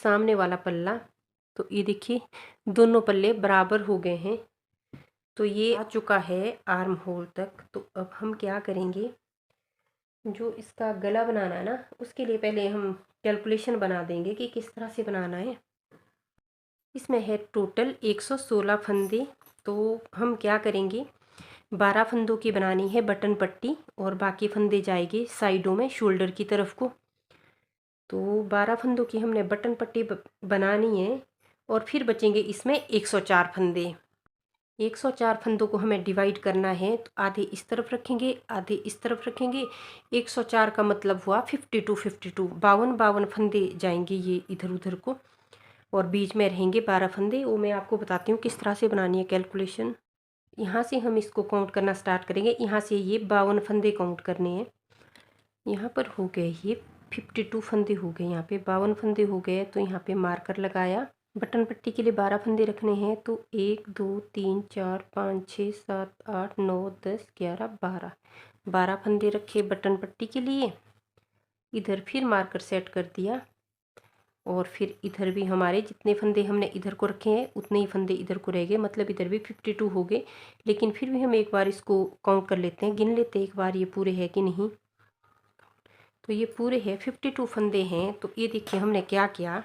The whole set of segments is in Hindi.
सामने वाला पल्ला। तो ये देखिए दोनों पल्ले बराबर हो गए हैं। तो ये आ चुका है आर्म होल तक। तो अब हम क्या करेंगे, जो इसका गला बनाना है ना, उसके लिए पहले हम कैलकुलेशन बना देंगे कि किस तरह से बनाना है। इसमें है टोटल 116 फंदे। तो हम क्या करेंगे, 12 फंदों की बनानी है बटन पट्टी और बाकी फंदे जाएंगे साइडों में शोल्डर की तरफ को। तो 12 फंदों की हमने बटन पट्टी बनानी है और फिर बचेंगे इसमें 104 फंदे। 104 फंदों को हमें डिवाइड करना है। तो आधे इस तरफ रखेंगे, आधे इस तरफ रखेंगे। 104 का मतलब हुआ 52 52 फंदे जाएंगे ये इधर उधर को, और बीच में रहेंगे 12 फंदे। वो मैं आपको बताती हूँ किस तरह से बनानी है कैलकुलेशन। यहाँ से हम इसको काउंट करना स्टार्ट करेंगे। यहाँ से ये 52 फंदे काउंट करने हैं। यहाँ पर हो गए ये 52 फंदे हो गए, यहाँ पे 52 फंदे हो गए। तो यहाँ पे मार्कर लगाया। बटन पट्टी के लिए 12 फंदे रखने हैं। तो 1 2 3 4 5 6 7 8 9 10 11 12 फंदे रखे बटन पट्टी के लिए। इधर फिर मार्कर सेट कर दिया और फिर इधर भी हमारे जितने फंदे हमने इधर को रखे हैं उतने ही फंदे इधर को रह गए, मतलब इधर भी 52 हो गए। लेकिन फिर भी हम एक बार इसको काउंट कर लेते हैं, गिन लेते हैं एक बार ये पूरे हैं कि नहीं। तो ये पूरे हैं, 52 फंदे हैं। तो ये देखिए हमने क्या किया,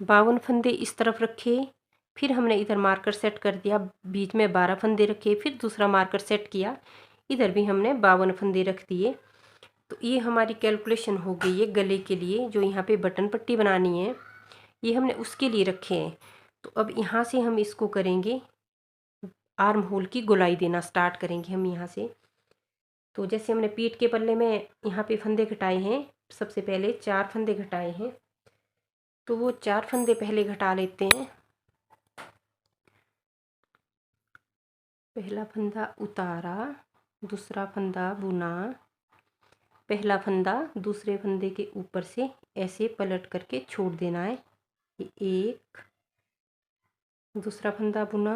52 फंदे इस तरफ रखे, फिर हमने इधर मार्कर सेट कर दिया, बीच में 12 फंदे रखे, फिर दूसरा मार्कर सेट किया, इधर भी हमने 52 फंदे रख दिए। तो ये हमारी कैलकुलेशन हो गई है गले के लिए। जो यहाँ पे बटन पट्टी बनानी है ये हमने उसके लिए रखे हैं। तो अब यहाँ से हम इसको करेंगे, आर्म होल की गोलाई देना स्टार्ट करेंगे हम यहाँ से। तो जैसे हमने पीठ के पल्ले में यहाँ पे फंदे घटाए हैं, सबसे पहले 4 फंदे घटाए हैं। तो वो 4 फंदे पहले घटा लेते हैं। पहला फंदा उतारा, दूसरा फंदा बुना, पहला फंदा दूसरे फंदे के ऊपर से ऐसे पलट करके छोड़ देना है। ये एक, दूसरा फंदा बुना,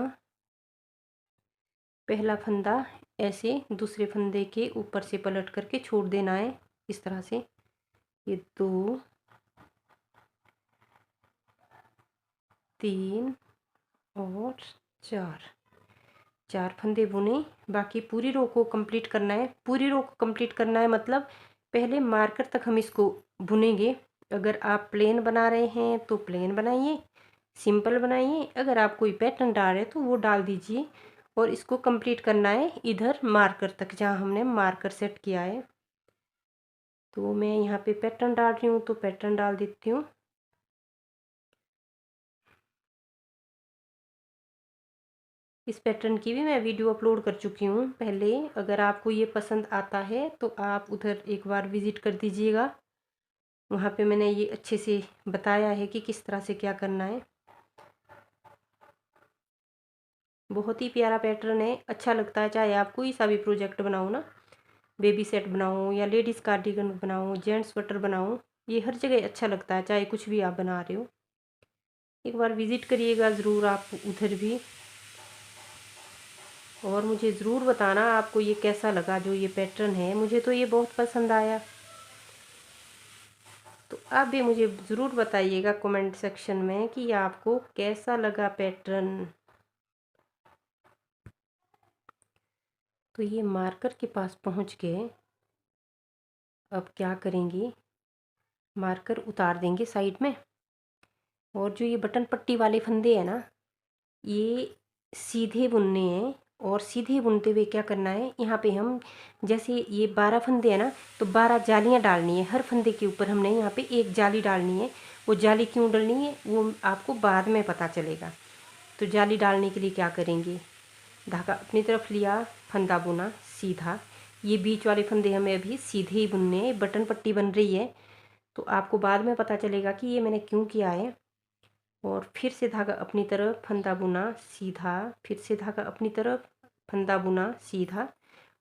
पहला फंदा ऐसे दूसरे फंदे के ऊपर से पलट करके छोड़ देना है इस तरह से। ये 2 3 और 4 फंदे बुने। बाकी पूरी रो को कंप्लीट करना है। पूरी रो को कंप्लीट करना है मतलब पहले मार्कर तक हम इसको बुनेंगे। अगर आप प्लेन बना रहे हैं तो प्लेन बनाइए, सिंपल बनाइए। अगर आप कोई पैटर्न डाल रहे हैं तो वो डाल दीजिए। और इसको कंप्लीट करना है इधर मार्कर तक जहाँ हमने मार्कर सेट किया है। तो मैं यहाँ पे पैटर्न डाल रही हूँ तो पैटर्न डाल देती हूँ। इस पैटर्न की भी मैं वीडियो अपलोड कर चुकी हूँ पहले। अगर आपको ये पसंद आता है तो आप उधर एक बार विज़िट कर दीजिएगा। वहाँ पे मैंने ये अच्छे से बताया है कि किस तरह से क्या करना है। बहुत ही प्यारा पैटर्न है, अच्छा लगता है। चाहे आप कोई सा भी प्रोजेक्ट बनाओ ना, बेबी सेट बनाओ या लेडीज़ कार्डिगन बनाओ, जेंट्स स्वेटर बनाओ, ये हर जगह अच्छा लगता है, चाहे कुछ भी आप बना रहे हो। एक बार विज़िट करिएगा ज़रूर आप उधर भी। और मुझे ज़रूर बताना आपको ये कैसा लगा। जो ये पैटर्न है मुझे तो ये बहुत पसंद आया। तो आप भी मुझे ज़रूर बताइएगा कमेंट सेक्शन में कि आपको कैसा लगा पैटर्न। तो ये मार्कर के पास पहुंच गए। अब क्या करेंगे, मार्कर उतार देंगे साइड में। और जो ये बटन पट्टी वाले फंदे हैं ना, ये सीधे बुनने हैं। और सीधे बुनते हुए क्या करना है, यहाँ पे हम जैसे ये 12 फंदे हैं ना, तो 12 जालियाँ डालनी है। हर फंदे के ऊपर हमने यहाँ पे एक जाली डालनी है। वो जाली क्यों डालनी है वो आपको बाद में पता चलेगा। तो जाली डालने के लिए क्या करेंगे, धागा अपनी तरफ लिया, फंदा बुना सीधा। ये बीच वाले फंदे हमें अभी सीधे ही बुनने हैं। बटन पट्टी बन रही है तो आपको बाद में पता चलेगा कि ये मैंने क्यों किया है। और फिर से धागा अपनी तरफ, फंदा बुना सीधा, फिर से धागा अपनी तरफ, फंदा बुना सीधा।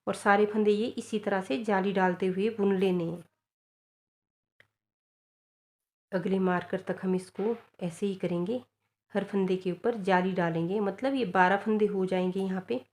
और सारे फंदे ये इसी तरह से जाली डालते हुए बुन लेने हैं। अगले मार्कर तक हम इसको ऐसे ही करेंगे। हर फंदे के ऊपर जाली डालेंगे, मतलब ये 12 फंदे हो जाएंगे यहाँ पे।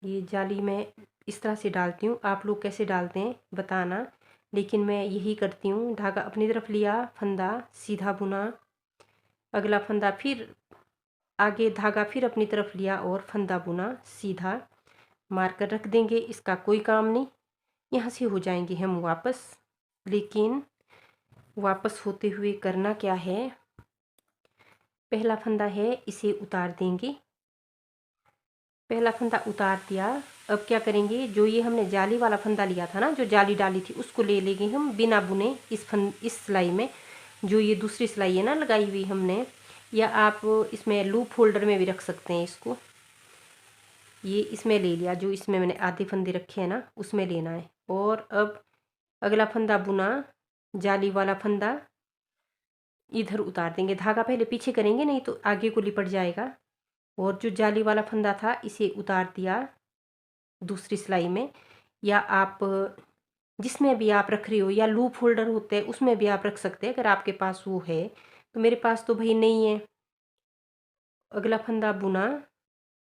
ये जाली मैं इस तरह से डालती हूँ, आप लोग कैसे डालते हैं बताना, लेकिन मैं यही करती हूँ। धागा अपनी तरफ लिया, फंदा सीधा बुना, अगला फंदा फिर आगे धागा फिर अपनी तरफ लिया और फंदा बुना सीधा, मारकर रख देंगे। इसका कोई काम नहीं, यहाँ से हो जाएंगे हम वापस। लेकिन वापस होते हुए करना क्या है, पहला फंदा है इसे उतार देंगे, पहला फंदा उतार दिया। अब क्या करेंगे, जो ये हमने जाली वाला फंदा लिया था ना, जो जाली डाली थी, उसको ले लेंगे हम बिना बुने इस सिलाई में। जो ये दूसरी सिलाई है ना लगाई हुई हमने, या आप इसमें लूप होल्डर में भी रख सकते हैं इसको। ये इसमें ले लिया, जो इसमें मैंने आधे फंदे रखे हैं ना, उसमें लेना है। और अब अगला फंदा बुना, जाली वाला फंदा इधर उतार देंगे। धागा पहले पीछे करेंगे, नहीं तो आगे को लिपट जाएगा। और जो जाली वाला फंदा था इसे उतार दिया दूसरी सिलाई में, या आप जिसमें भी आप रख रहे हो, या लूप होल्डर होते हैं उसमें भी आप रख सकते हैं अगर आपके पास वो है। तो मेरे पास तो भाई नहीं है। अगला फंदा बुना,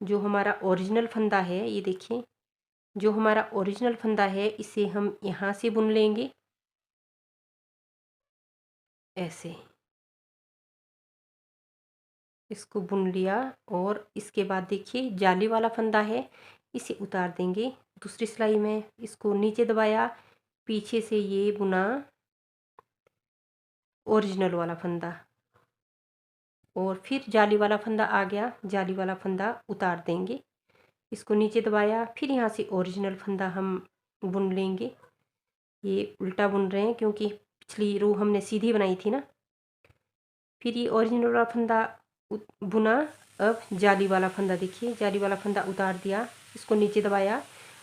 जो हमारा ओरिजिनल फंदा है, ये देखिए जो हमारा ओरिजिनल फंदा है, इसे हम यहाँ से बुन लेंगे ऐसे। इसको बुन लिया और इसके बाद देखिए जाली वाला फंदा है, इसे उतार देंगे दूसरी सिलाई में। इसको नीचे दबाया, पीछे से ये बुना ओरिजिनल वाला फंदा, और फिर जाली वाला फंदा आ गया, जाली वाला फंदा उतार देंगे। इसको नीचे दबाया, फिर यहाँ से ओरिजिनल फंदा हम बुन लेंगे। ये उल्टा बुन रहे हैं क्योंकि पिछली रो हमने सीधी बनाई थी ना। फिर ये ओरिजिनल वाला फंदा बुना। अब जाली वाला फंदा देखिए, जाली वाला फंदा उतार दिया, इसको नीचे दबाया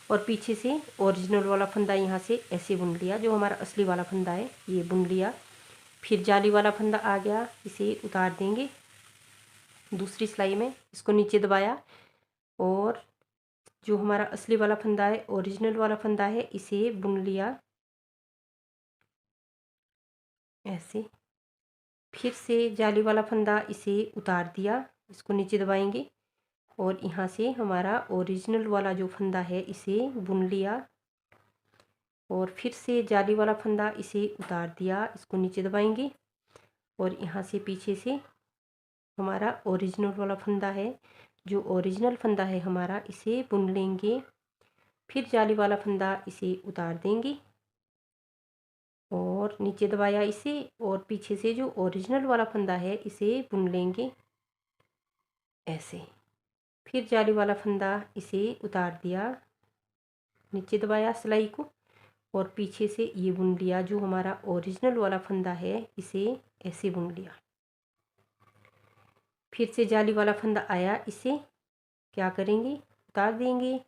और पीछे से ओरिजिनल वाला फंदा यहाँ से ऐसे बुन लिया, जो हमारा असली वाला फंदा है ये बुन लिया। फिर जाली वाला फंदा आ गया, इसे उतार देंगे दूसरी सिलाई में। इसको नीचे दबाया और जो हमारा असली वाला फंदा है, ओरिजिनल वाला फंदा है, इसे बुन लिया ऐसे। फिर से जाली वाला फंदा इसे उतार दिया, इसको नीचे दबाएंगे और यहाँ से हमारा ओरिजिनल वाला जो फंदा है इसे बुन लिया। और फिर से जाली वाला फंदा इसे उतार दिया, इसको नीचे दबाएंगे और यहाँ से पीछे से हमारा ओरिजिनल वाला फंदा है, जो ओरिजिनल फंदा है हमारा, इसे बुन लेंगे। फिर जाली वाला फंदा इसे उतार देंगे और नीचे दबाया इसे, और पीछे से जो ओरिजिनल वाला फंदा है इसे बुन लेंगे ऐसे। फिर जाली वाला फंदा इसे उतार दिया, नीचे दबाया सिलाई को और पीछे से ये बुन लिया, जो हमारा ओरिजिनल वाला फंदा है इसे ऐसे बुन लिया। फिर से जाली वाला फंदा आया, इसे क्या करेंगे, उतार देंगे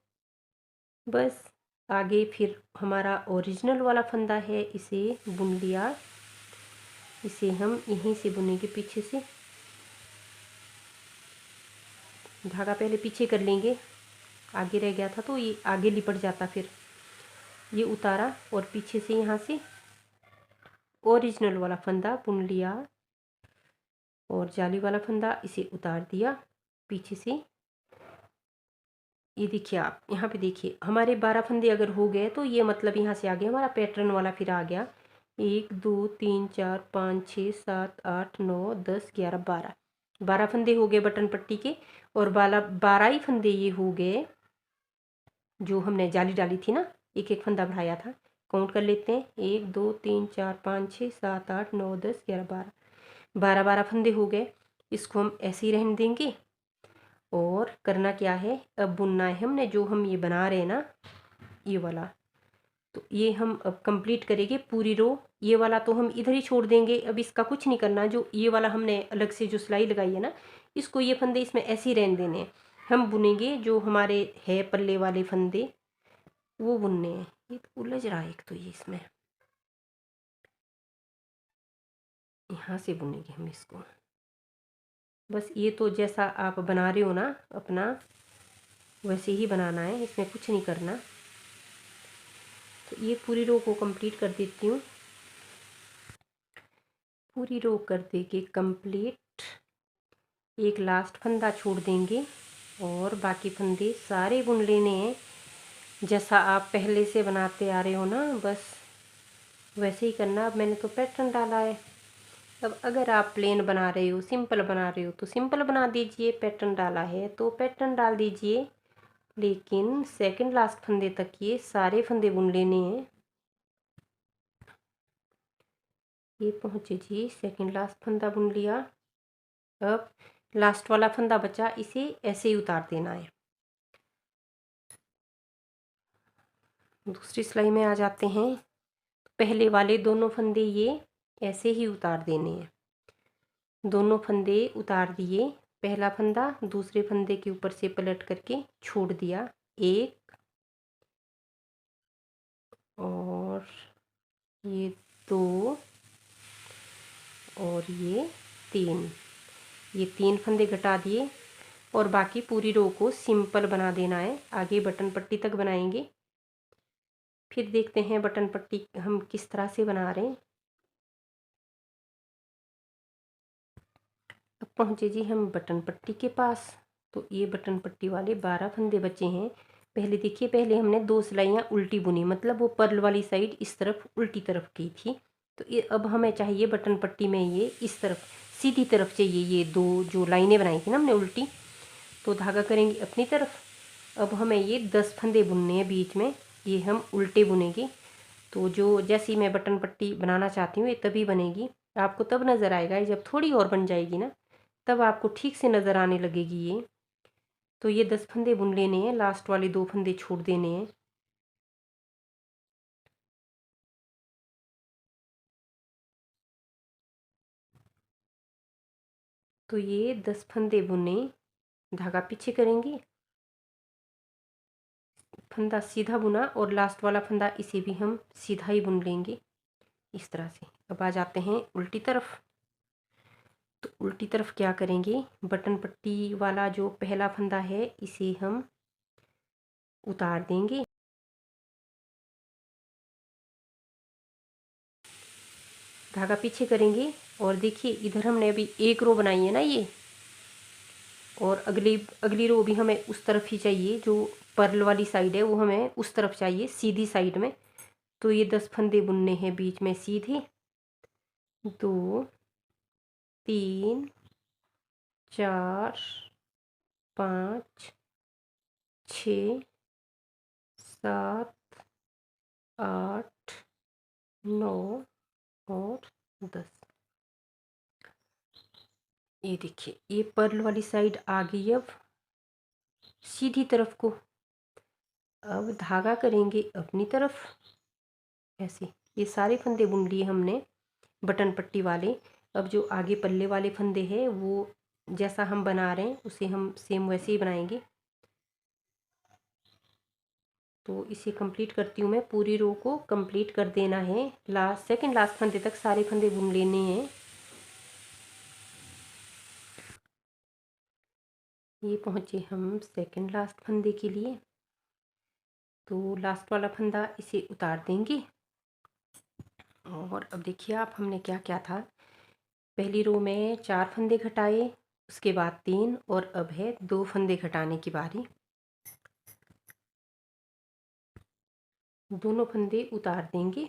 बस। आगे फिर हमारा ओरिजिनल वाला फंदा है, इसे बुन लिया, इसे हम यहीं से बुनेंगे पीछे से। धागा पहले पीछे कर लेंगे, आगे रह गया था तो ये आगे लिपट जाता। फिर ये उतारा और पीछे से यहाँ से ओरिजिनल वाला फंदा बुन लिया और जाली वाला फंदा इसे उतार दिया पीछे से। ये देखिए, आप यहाँ पे देखिए हमारे 12 फंदे अगर हो गए तो ये मतलब यहाँ से आगे हमारा पैटर्न वाला फिर आ गया। 1 2 3 4 5 6 7 8 9 10 11 12 फंदे हो गए बटन पट्टी के। और 12 ही फंदे ये हो गए जो हमने जाली डाली थी ना, एक एक फंदा बढ़ाया था। काउंट कर लेते हैं, 1 2 3 4 5 6 7 8 9 10 11 12 फंदे हो गए। इसको हम ऐसे ही रहने देंगे और करना क्या है, अब बुनना है हमने जो हम ये बना रहे हैं ना ये वाला। तो ये हम अब कंप्लीट करेंगे पूरी रो। ये वाला तो हम इधर ही छोड़ देंगे, अब इसका कुछ नहीं करना। जो ये वाला हमने अलग से जो सिलाई लगाई है ना, इसको ये फंदे इसमें ऐसे ही रहने देने हैं। हम बुनेंगे जो हमारे है पल्ले वाले फंदे, वो बुनने हैं। ये तो उलझ रहा है एक तो ये इसमें, यहाँ से बुनेंगे हम इसको। बस ये तो जैसा आप बना रहे हो ना अपना, वैसे ही बनाना है, इसमें कुछ नहीं करना। तो ये पूरी रो को कंप्लीट कर देती हूँ। पूरी रो कर देंगे कंप्लीट, एक लास्ट फंदा छोड़ देंगे और बाकी फंदे सारे बुन लेने हैं। जैसा आप पहले से बनाते आ रहे हो ना, बस वैसे ही करना। अब मैंने तो पैटर्न डाला है। अब अगर आप प्लेन बना रहे हो, सिंपल बना रहे हो तो सिंपल बना दीजिए, पैटर्न डाला है तो पैटर्न डाल दीजिए। लेकिन सेकंड लास्ट फंदे तक ये सारे फंदे बुन लेने हैं। ये पहुँचे जी, सेकंड लास्ट फंदा बुन लिया। अब लास्ट वाला फंदा बचा, इसे ऐसे ही उतार देना है। दूसरी सिलाई में आ जाते हैं। पहले वाले दोनों फंदे ये ऐसे ही उतार देने हैं। दोनों फंदे उतार दिए, पहला फंदा दूसरे फंदे के ऊपर से पलट करके छोड़ दिया, एक और ये दो और ये तीन। ये तीन फंदे घटा दिए और बाकी पूरी रो को सिंपल बना देना है। आगे बटन पट्टी तक बनाएंगे, फिर देखते हैं बटन पट्टी हम किस तरह से बना रहे हैं। अब पहुँचे जी हम बटन पट्टी के पास। तो ये बटन पट्टी वाले 12 फंदे बचे हैं। पहले देखिए, पहले हमने 2 सिलाइयाँ उल्टी बुनी, मतलब वो पर्ल वाली साइड इस तरफ उल्टी तरफ की थी। तो ये अब हमें चाहिए बटन पट्टी में ये इस तरफ सीधी तरफ चाहिए। ये 2 जो लाइनें बनाई थी ना हमने उल्टी, तो धागा करेंगे अपनी तरफ। अब हमें ये 10 फंदे बुनने हैं बीच में, ये हम उल्टे बुनेंगे। तो जो जैसी मैं बटन पट्टी बनाना चाहती हूँ ये तभी बनेगी। आपको तब नज़र आएगा, जब थोड़ी और बन जाएगी ना, तब आपको ठीक से नज़र आने लगेगी ये। तो ये 10 फंदे बुन लेने हैं, लास्ट वाले 2 फंदे छोड़ देने हैं। तो ये 10 फंदे बुने, धागा पीछे करेंगे, फंदा सीधा बुना और लास्ट वाला फंदा इसे भी हम सीधा ही बुन लेंगे इस तरह से। अब आ जाते हैं उल्टी तरफ। तो उल्टी तरफ क्या करेंगे, बटन पट्टी वाला जो पहला फंदा है इसे हम उतार देंगे, धागा पीछे करेंगे। और देखिए इधर हमने अभी एक रो बनाई है ना ये, और अगली अगली रो भी हमें उस तरफ ही चाहिए। जो पर्ल वाली साइड है वो हमें उस तरफ चाहिए, सीधी साइड में। तो ये 10 फंदे बुनने हैं बीच में सीधे, 2 3 4 5 6 7 8 9 और 10। ये देखिए ये पर्ल वाली साइड आ गई अब सीधी तरफ को। अब धागा करेंगे अपनी तरफ ऐसे। ये सारे फंदे बुन लिए हमने बटन पट्टी वाले। अब जो आगे पल्ले वाले फंदे हैं वो जैसा हम बना रहे हैं उसे हम सेम वैसे ही बनाएंगे। तो इसे कंप्लीट करती हूँ मैं, पूरी रो को कंप्लीट कर देना है। लास्ट सेकंड लास्ट फंदे तक सारे फंदे बुन लेने हैं। ये पहुँचे हम सेकंड लास्ट फंदे के लिए। तो लास्ट वाला फंदा इसे उतार देंगे। और अब देखिए आप, हमने क्या क्या था, पहली रो में 4 फंदे घटाए, उसके बाद 3 और अब है 2 फंदे घटाने की बारी। दोनों फंदे उतार देंगे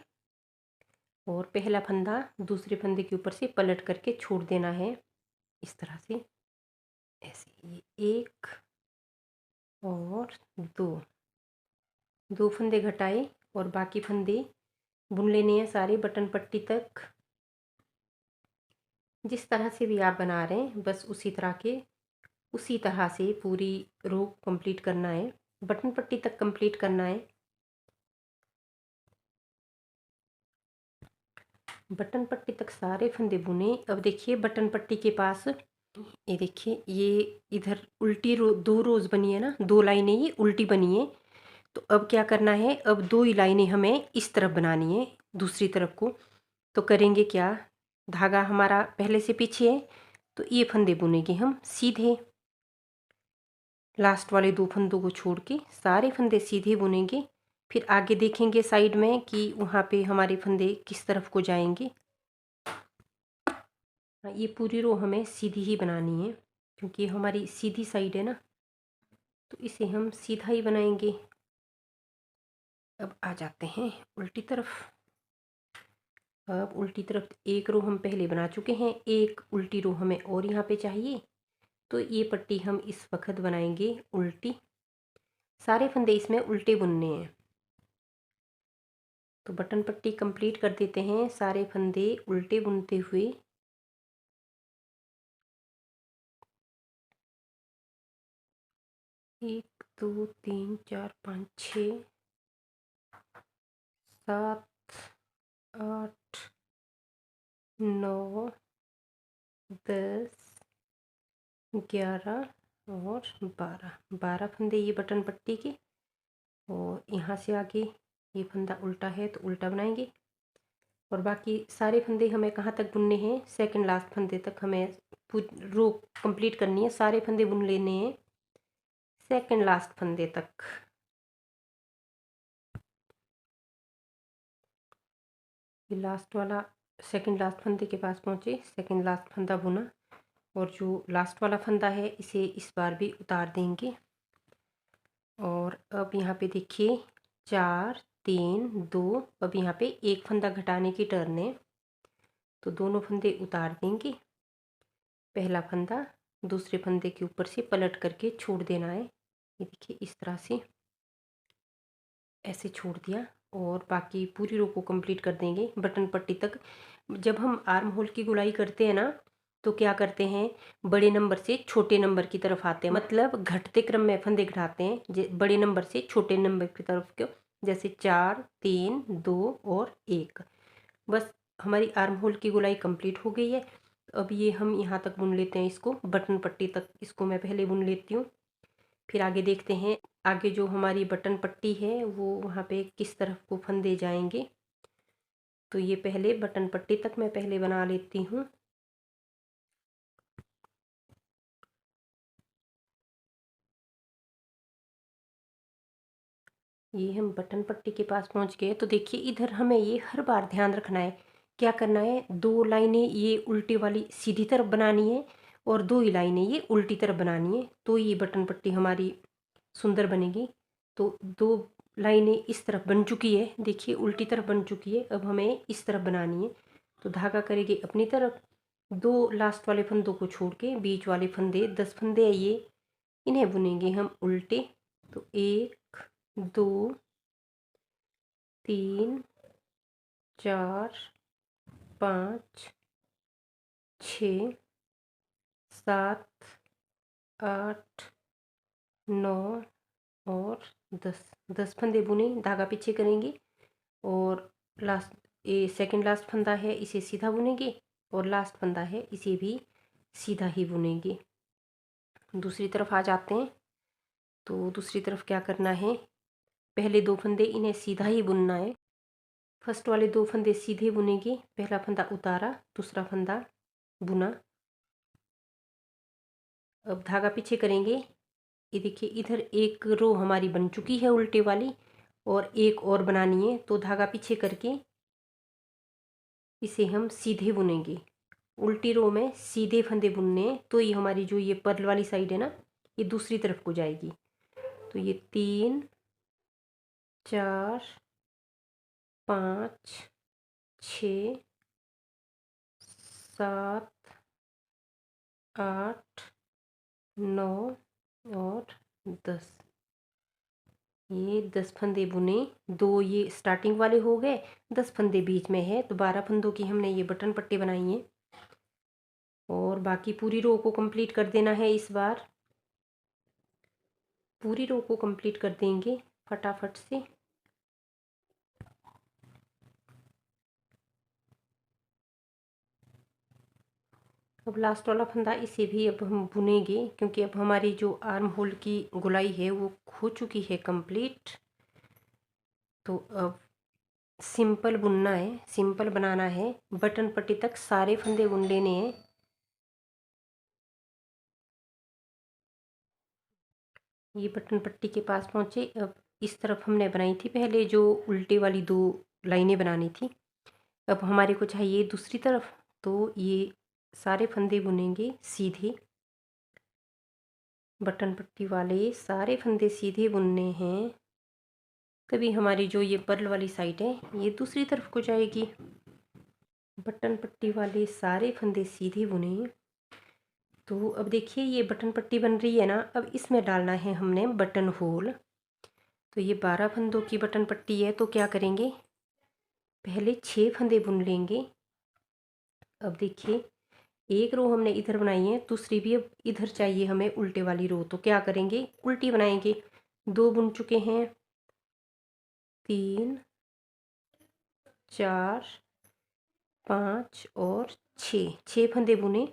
और पहला फंदा दूसरे फंदे के ऊपर से पलट करके छोड़ देना है इस तरह से, ऐसे। ये 1 और 2 फंदे घटाए और बाकी फंदे बुन लेने हैं सारे बटन पट्टी तक। जिस तरह से भी आप बना रहे हैं बस उसी तरह से पूरी रो कंप्लीट करना है, बटन पट्टी तक कंप्लीट करना है। बटन पट्टी तक सारे फंदे बुने। अब देखिए बटन पट्टी के पास, ये देखिए ये इधर उल्टी रो 2 रोज़ बनी है ना, 2 लाइनें ये उल्टी बनी है। तो अब क्या करना है, अब 2 ही लाइनें हमें इस तरफ बनानी है दूसरी तरफ को। तो करेंगे क्या, धागा हमारा पहले से पीछे है तो ये फंदे बुनेंगे हम सीधे, लास्ट वाले 2 फंदों को छोड़ के सारे फंदे सीधे बुनेंगे। फिर आगे देखेंगे साइड में कि वहाँ पे हमारे फंदे किस तरफ को जाएंगे। ये पूरी रो हमें सीधी ही बनानी है क्योंकि हमारी सीधी साइड है ना, तो इसे हम सीधा ही बनाएंगे। अब आ जाते हैं उल्टी तरफ। अब उल्टी तरफ एक रो हम पहले बना चुके हैं, एक उल्टी रो हमें और यहाँ पे चाहिए, तो ये पट्टी हम इस वक्त बनाएंगे उल्टी। सारे फंदे इसमें उल्टे बुनने हैं। तो बटन पट्टी कंप्लीट कर देते हैं सारे फंदे उल्टे बुनते हुए। एक दो तीन चार पाँच छः 7 8 9 10 11 और 12 फंदे ये बटन पट्टी के। और यहाँ से आगे ये फंदा उल्टा है तो उल्टा बनाएंगे। और बाकी सारे फंदे हमें कहाँ तक बुनने हैं, सेकंड लास्ट फंदे तक हमें रो कंप्लीट करनी है। सारे फंदे बुन लेने हैं सेकंड लास्ट फंदे तक। ये लास्ट वाला सेकंड लास्ट फंदे के पास पहुँचे, सेकंड लास्ट फंदा बुना और जो लास्ट वाला फंदा है इसे इस बार भी उतार देंगे। और अब यहाँ पे देखिए 4 3 2, अब यहाँ पे एक फंदा घटाने की टर्न है, तो दोनों फंदे उतार देंगे। पहला फंदा दूसरे फंदे के ऊपर से पलट करके छोड़ देना है। ये देखिए इस तरह से ऐसे छोड़ दिया और बाकी पूरी रो को कंप्लीट कर देंगे बटन पट्टी तक। जब हम आर्म होल की गुलाई करते हैं ना, तो क्या करते हैं, बड़े नंबर से छोटे नंबर की तरफ आते हैं, मतलब घटते क्रम में फंदे घटाते हैं, बड़े नंबर से छोटे नंबर की तरफ क्यों, जैसे 4 3 2 और 1। बस हमारी आर्म होल की गुलाई कंप्लीट हो गई है। अब ये हम यहाँ तक बुन लेते हैं, इसको बटन पट्टी तक इसको मैं पहले बुन लेती हूँ, फिर आगे देखते हैं आगे जो हमारी बटन पट्टी है वो वहाँ पे किस तरफ को फंदे जाएंगे। तो ये पहले बटन पट्टी तक मैं पहले बना लेती हूँ। ये हम बटन पट्टी के पास पहुँच गए। तो देखिए इधर हमें ये हर बार ध्यान रखना है, क्या करना है, 2 लाइनें ये उल्टी वाली सीधी तरफ बनानी है और 2 ही लाइनें ये उल्टी तरफ बनानी है, तो ये बटन पट्टी हमारी सुंदर बनेगी। तो 2 लाइनें इस तरफ बन चुकी है, देखिए उल्टी तरफ बन चुकी है, अब हमें इस तरफ बनानी है। तो धागा करेंगे अपनी तरफ, 2 लास्ट वाले फंदों को छोड़ के बीच वाले फंदे 10 फंदे है ये, इन्हें बुनेंगे हम उल्टे। तो 1 2 3 4 5 6 7 8 9 और 10 फंदे बुने, धागा पीछे करेंगे और लास्ट ये सेकंड लास्ट फंदा है इसे सीधा बुनेंगे और लास्ट फंदा है इसे भी सीधा ही बुनेंगे। दूसरी तरफ आ जाते हैं। तो दूसरी तरफ क्या करना है, पहले 2 फंदे इन्हें सीधा ही बुनना है। फर्स्ट वाले 2 फंदे सीधे बुनेंगे, पहला फंदा उतारा दूसरा फंदा बुना। अब धागा पीछे करेंगे। ये देखिए इधर एक रो हमारी बन चुकी है उल्टे वाली और एक और बनानी है, तो धागा पीछे करके इसे हम सीधे बुनेंगे। उल्टी रो में सीधे फंदे बुनने हैं, तो ये हमारी जो ये पर्ल वाली साइड है ना, ये दूसरी तरफ को जाएगी। तो ये 3 4 5 6 7 8 9 और 10, ये 10 फंदे बुने। 2 ये स्टार्टिंग वाले हो गए, 10 फंदे बीच में है, तो 12 फंदों की हमने ये बटन पट्टी बनाई है। और बाकी पूरी रो को कंप्लीट कर देना है इस बार, पूरी रो को कंप्लीट कर देंगे फटाफट से। अब लास्ट वाला फंदा इसे भी अब हम बुनेंगे, क्योंकि अब हमारी जो आर्म होल की गुलाई है वो हो चुकी है कंप्लीट। तो अब सिंपल बुनना है, सिंपल बनाना है, बटन पट्टी तक सारे फंदे बुन लेने हैं। ये बटन पट्टी के पास पहुँचे। अब इस तरफ हमने बनाई थी पहले जो उल्टे वाली 2 लाइनें बनानी थी, अब हमारे को चाहिए दूसरी तरफ, तो ये सारे फंदे बुनेंगे सीधे। बटन पट्टी वाले सारे फंदे सीधे बुनने हैं। तभी हमारी जो ये पर्ल वाली साइड है ये दूसरी तरफ को जाएगी। बटन पट्टी वाले सारे फंदे सीधे बुने। तो अब देखिए ये बटन पट्टी बन रही है ना, अब इसमें डालना है हमने बटन होल। तो ये 12 फंदों की बटन पट्टी है, तो क्या करेंगे, पहले 6 फंदे बुन लेंगे। अब देखिए एक रो हमने इधर बनाई है, दूसरी भी अब इधर चाहिए हमें उल्टे वाली रो, तो क्या करेंगे, उल्टी बनाएंगे। 2 बुन चुके हैं, 3 4 5 और 6 फंदे बुने।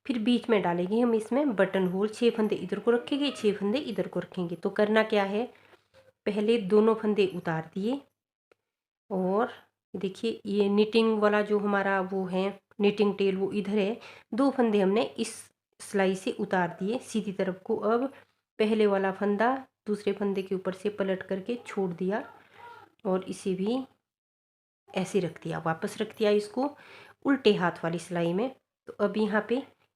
फिर बीच में डालेंगे हम इसमें बटन होल। 6 फंदे इधर को रखेंगे, 6 फंदे इधर को रखेंगे। तो करना क्या है, पहले दोनों फंदे उतार दिए और देखिए ये निटिंग वाला जो हमारा वो है निटिंग टेल वो इधर है। 2 फंदे हमने इस सिलाई से उतार दिए सीधी तरफ को। अब पहले वाला फंदा दूसरे फंदे के ऊपर से पलट करके छोड़ दिया और इसे भी ऐसे रख दिया, वापस रख दिया इसको उल्टे हाथ वाली सिलाई में। तो अब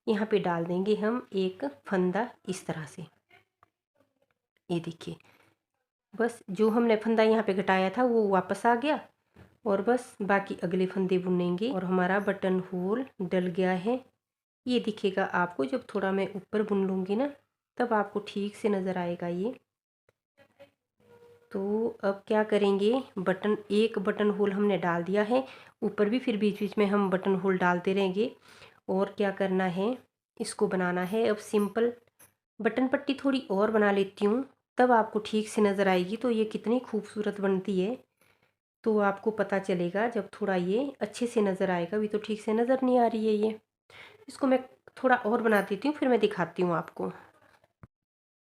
यहाँ पे डाल देंगे हम एक फंदा इस तरह से। ये देखिए बस जो हमने फंदा यहाँ पे घटाया था वो वापस आ गया और बस बाकी अगले फंदे बुनेंगे और हमारा बटन होल डल गया है। ये दिखेगा आपको जब थोड़ा मैं ऊपर बुन लूँगी ना, तब आपको ठीक से नज़र आएगा ये। तो अब क्या करेंगे, एक बटन होल हमने डाल दिया है, ऊपर भी फिर बीच बीच में हम बटन होल डालते रहेंगे। और क्या करना है, इसको बनाना है अब सिंपल। बटन पट्टी थोड़ी और बना लेती हूँ, तब आपको ठीक से नज़र आएगी तो ये कितनी खूबसूरत बनती है। तो आपको पता चलेगा जब थोड़ा ये अच्छे से नज़र आएगा। अभी तो ठीक से नज़र नहीं आ रही है ये। इसको मैं थोड़ा और बना देती हूँ, फिर मैं दिखाती हूँ आपको।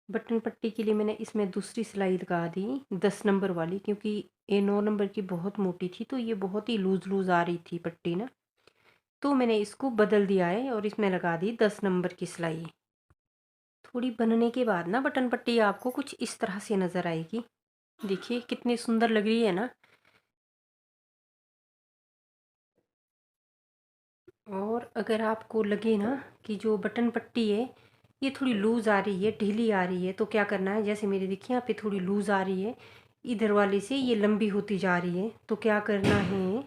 बटन पट्टी के लिए मैंने इसमें दूसरी सिलाई लगा दी 10 नंबर वाली, क्योंकि ये 9 नंबर की बहुत मोटी थी तो ये बहुत ही लूज़ लूज़ आ रही थी पट्टी ना। तो मैंने इसको बदल दिया है और इसमें लगा दी 10 नंबर की सिलाई। थोड़ी बनने के बाद ना बटन पट्टी आपको कुछ इस तरह से नज़र आएगी। देखिए कितनी सुंदर लग रही है ना। और अगर आपको लगे ना कि जो बटन पट्टी है ये थोड़ी लूज़ आ रही है, ढीली आ रही है, तो क्या करना है, जैसे मेरे देखिए यहाँ पे थोड़ी लूज़ आ रही है, इधर वाले से ये लंबी होती जा रही है, तो क्या करना है,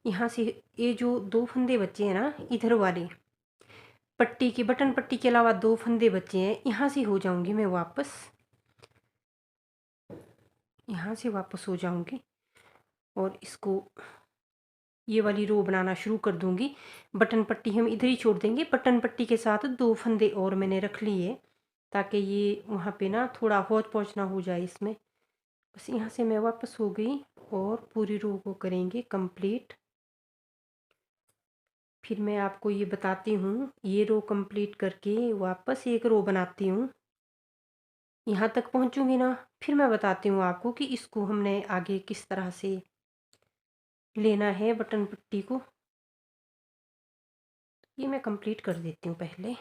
यहाँ से ये जो 2 फंदे बचे हैं ना इधर वाले पट्टी के, बटन पट्टी के अलावा 2 फंदे बचे हैं, यहाँ से हो जाऊंगी मैं वापस, यहाँ से वापस हो जाऊंगी और इसको ये वाली रो बनाना शुरू कर दूंगी। बटन पट्टी हम इधर ही छोड़ देंगे, बटन पट्टी के साथ 2 फंदे और मैंने रख लिए ताकि ये वहाँ पे ना थोड़ा हौच पौच ना हो जाए इसमें। बस यहाँ से मैं वापस हो गई और पूरी रो को करेंगे कंप्लीट। फिर मैं आपको ये बताती हूँ, ये रो कंप्लीट करके वापस एक रो बनाती हूँ। यहाँ तक पहुँचूँगी ना, फिर मैं बताती हूँ आपको कि इसको हमने आगे किस तरह से लेना है बटन पट्टी को। ये मैं कंप्लीट कर देती हूँ पहले।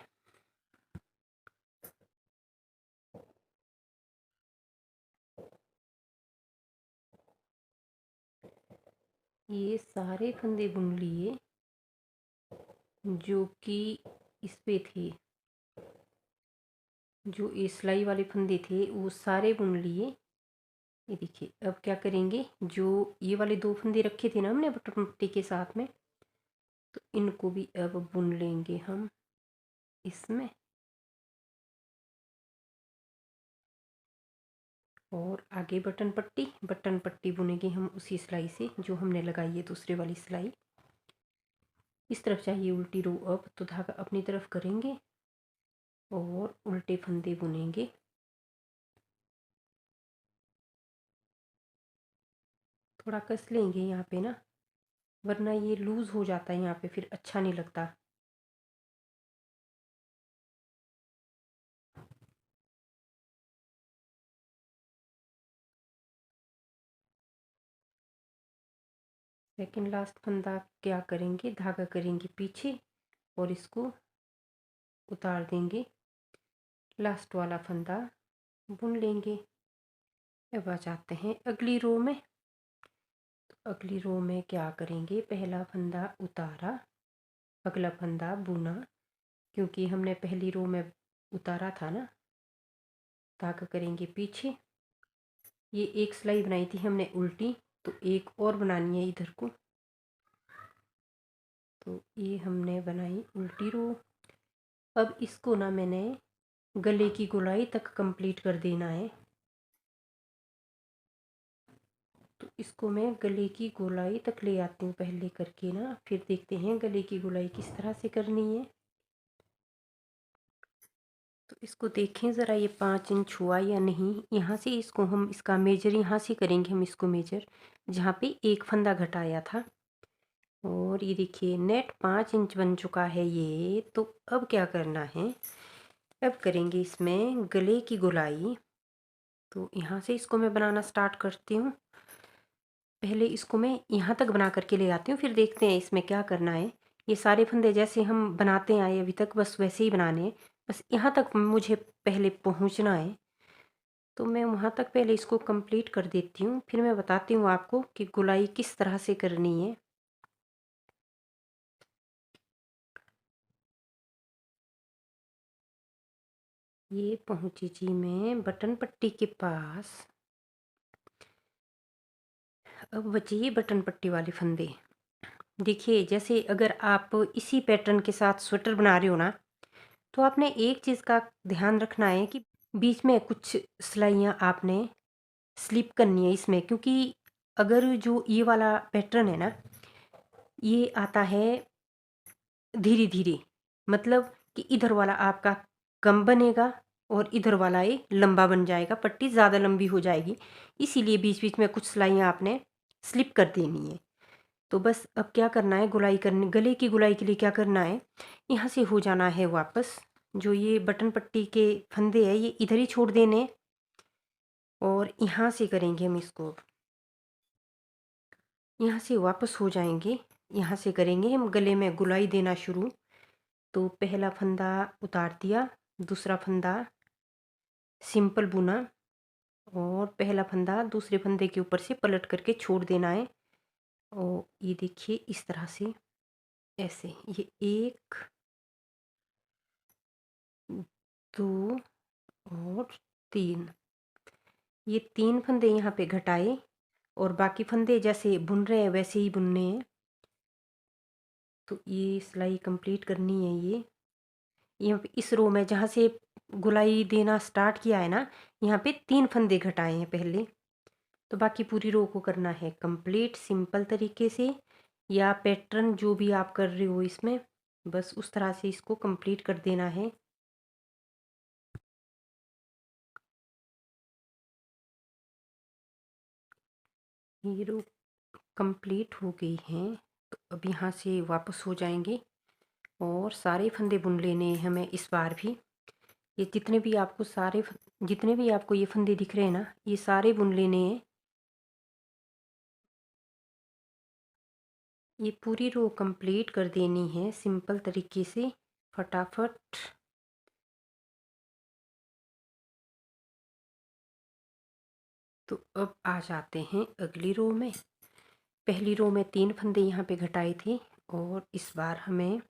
ये सारे फंदे बुन लिए जो कि इस पे थे, जो ये सिलाई वाले फंदे थे वो सारे बुन लिए। ये देखिए अब क्या करेंगे, जो ये वाले 2 फंदे रखे थे ना हमने बटन पट्टी के साथ में, तो इनको भी अब बुन लेंगे हम इसमें। और आगे बटन पट्टी बुनेंगे हम उसी सिलाई से जो हमने लगाई है दूसरे वाली सिलाई। इस तरफ चाहिए उल्टी रो, अब तो धागा अपनी तरफ करेंगे और उल्टे फंदे बुनेंगे। थोड़ा कस लेंगे यहाँ पे ना, वरना ये लूज़ हो जाता है यहाँ पे, फिर अच्छा नहीं लगता। सेकंड लास्ट फंदा क्या करेंगे, धागा करेंगे पीछे और इसको उतार देंगे, लास्ट वाला फंदा बुन लेंगे। अब आ जाते हैं अगली रो में। तो अगली रो में क्या करेंगे, पहला फंदा उतारा, अगला फंदा बुना, क्योंकि हमने पहली रो में उतारा था ना। धागा करेंगे पीछे ये एक सिलाई बनाई थी हमने उल्टी, तो एक और बनानी है इधर को। तो ये हमने बनाई उल्टी रो। अब इसको ना मैंने गले की गोलाई तक कंप्लीट कर देना है। तो इसको मैं गले की गोलाई तक ले आती हूँ पहले करके ना, फिर देखते हैं गले की गोलाई किस तरह से करनी है। तो इसको देखें ज़रा, ये 5 इंच हुआ या नहीं। यहाँ से इसको हम इसका मेजर यहाँ से करेंगे हम इसको मेजर, जहाँ पे एक फंदा घटाया था। और ये देखिए नेट 5 इंच बन चुका है ये। तो अब क्या करना है, अब करेंगे इसमें गले की गोलाई। तो यहाँ से इसको मैं बनाना स्टार्ट करती हूँ। पहले इसको मैं यहाँ तक बना करके ले आती हूँ, फिर देखते हैं इसमें क्या करना है। ये सारे फंदे जैसे हम बनाते आए अभी तक, बस वैसे ही बनाने हैं। बस यहाँ तक मुझे पहले पहुँचना है। तो मैं वहाँ तक पहले इसको कंप्लीट कर देती हूँ, फिर मैं बताती हूँ आपको कि गोलाई किस तरह से करनी है। ये पहुँची जी मैं बटन पट्टी के पास। अब बचे ये बटन पट्टी वाले फंदे। देखिए जैसे अगर आप इसी पैटर्न के साथ स्वेटर बना रहे हो ना, तो आपने एक चीज़ का ध्यान रखना है कि बीच में कुछ सिलाइयाँ आपने स्लिप करनी है इसमें, क्योंकि अगर जो ये वाला पैटर्न है ना, ये आता है धीरे धीरे, मतलब कि इधर वाला आपका कम बनेगा और इधर वाला ये लंबा बन जाएगा, पट्टी ज़्यादा लंबी हो जाएगी। इसीलिए बीच बीच में कुछ सिलाइयाँ आपने स्लिप कर देनी है। तो बस अब क्या करना है, गुलाई करनी, गले की गुलाई के लिए क्या करना है, यहाँ से हो जाना है वापस। जो ये बटन पट्टी के फंदे हैं ये इधर ही छोड़ देने, और यहाँ से करेंगे हम इसको। यहाँ से वापस हो जाएंगे, यहाँ से करेंगे हम गले में गुलाई देना शुरू। तो पहला फंदा उतार दिया, दूसरा फंदा सिंपल बुना, और पहला फंदा दूसरे फंदे के ऊपर से पलट करके छोड़ देना है। और ये देखिए इस तरह से, ऐसे ये 1 2 और 3, ये 3 फंदे यहाँ पे घटाए, और बाकी फंदे जैसे बुन रहे हैं वैसे ही बुनने हैं। तो ये सिलाई कंप्लीट करनी है। ये यहाँ पे इस रो में जहाँ से गुलाई देना स्टार्ट किया है ना, यहाँ पे 3 फंदे घटाए हैं पहले। तो बाकी पूरी रो को करना है कंप्लीट सिंपल तरीके से, या पैटर्न जो भी आप कर रहे हो इसमें, बस उस तरह से इसको कंप्लीट कर देना है। ये रो कंप्लीट हो गई हैं। तो अब यहाँ से वापस हो जाएंगे, और सारे फंदे बुन लेने हैं हमें इस बार भी। ये जितने भी आपको जितने भी आपको ये फंदे दिख रहे हैं ना, ये सारे बुन लेने हैं। ये पूरी रो कंप्लीट कर देनी है सिंपल तरीके से फटाफट। तो अब आ जाते हैं अगली रो में। पहली रो में 3 फंदे यहाँ पे घटाए थे, और इस बार हमें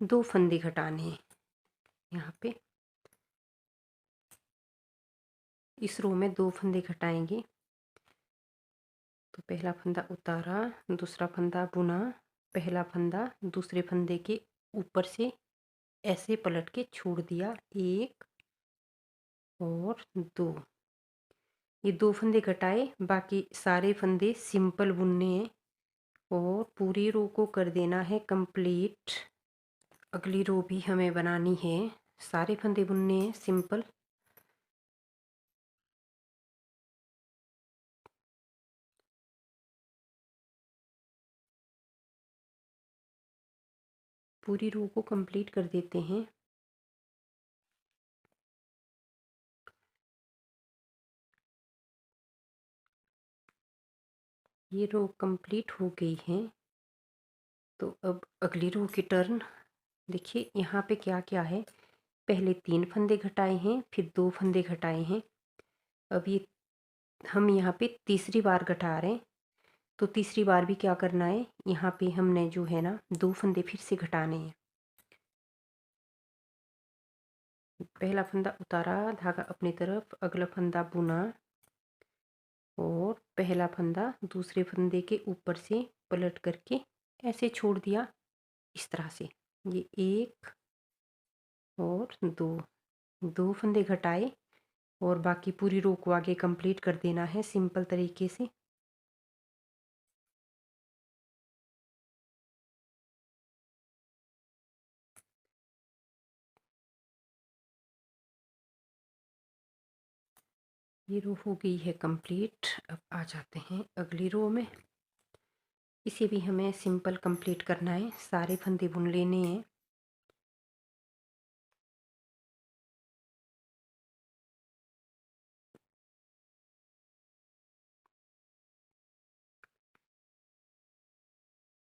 2 फंदे घटाने हैं यहाँ पे। इस रो में 2 फंदे घटाएंगे। तो पहला फंदा उतारा, दूसरा फंदा बुना, पहला फंदा दूसरे फंदे के ऊपर से ऐसे पलट के छोड़ दिया, 1 और 2। ये 2 फंदे घटाए, बाकी सारे फंदे सिंपल बुनने हैं, और पूरी रो को कर देना है कंप्लीट। अगली रो भी हमें बनानी है, सारे फंदे बुनने हैं सिंपल। पूरी रो को कंप्लीट कर देते हैं। ये रो कंप्लीट हो गई है। तो अब अगली रो की टर्न। देखिए यहाँ पे क्या क्या है, पहले 3 फंदे घटाए हैं, फिर 2 फंदे घटाए हैं। अब ये हम यहाँ पे तीसरी बार घटा रहे हैं। तो तीसरी बार भी क्या करना है, यहाँ पे हमने जो है ना 2 फंदे फिर से घटाने हैं। पहला फंदा उतारा, धागा अपनी तरफ, अगला फंदा बुना, और पहला फंदा दूसरे फंदे के ऊपर से पलट करके ऐसे छोड़ दिया इस तरह से। ये एक और दो फंदे घटाए और बाकी पूरी रो को आगे कंप्लीट कर देना है सिंपल तरीके से। ये रो हो गई है कंप्लीट। अब आ जाते हैं अगली रो में। इसे भी हमें सिंपल कंप्लीट करना है, सारे फंदे बुन लेने हैं।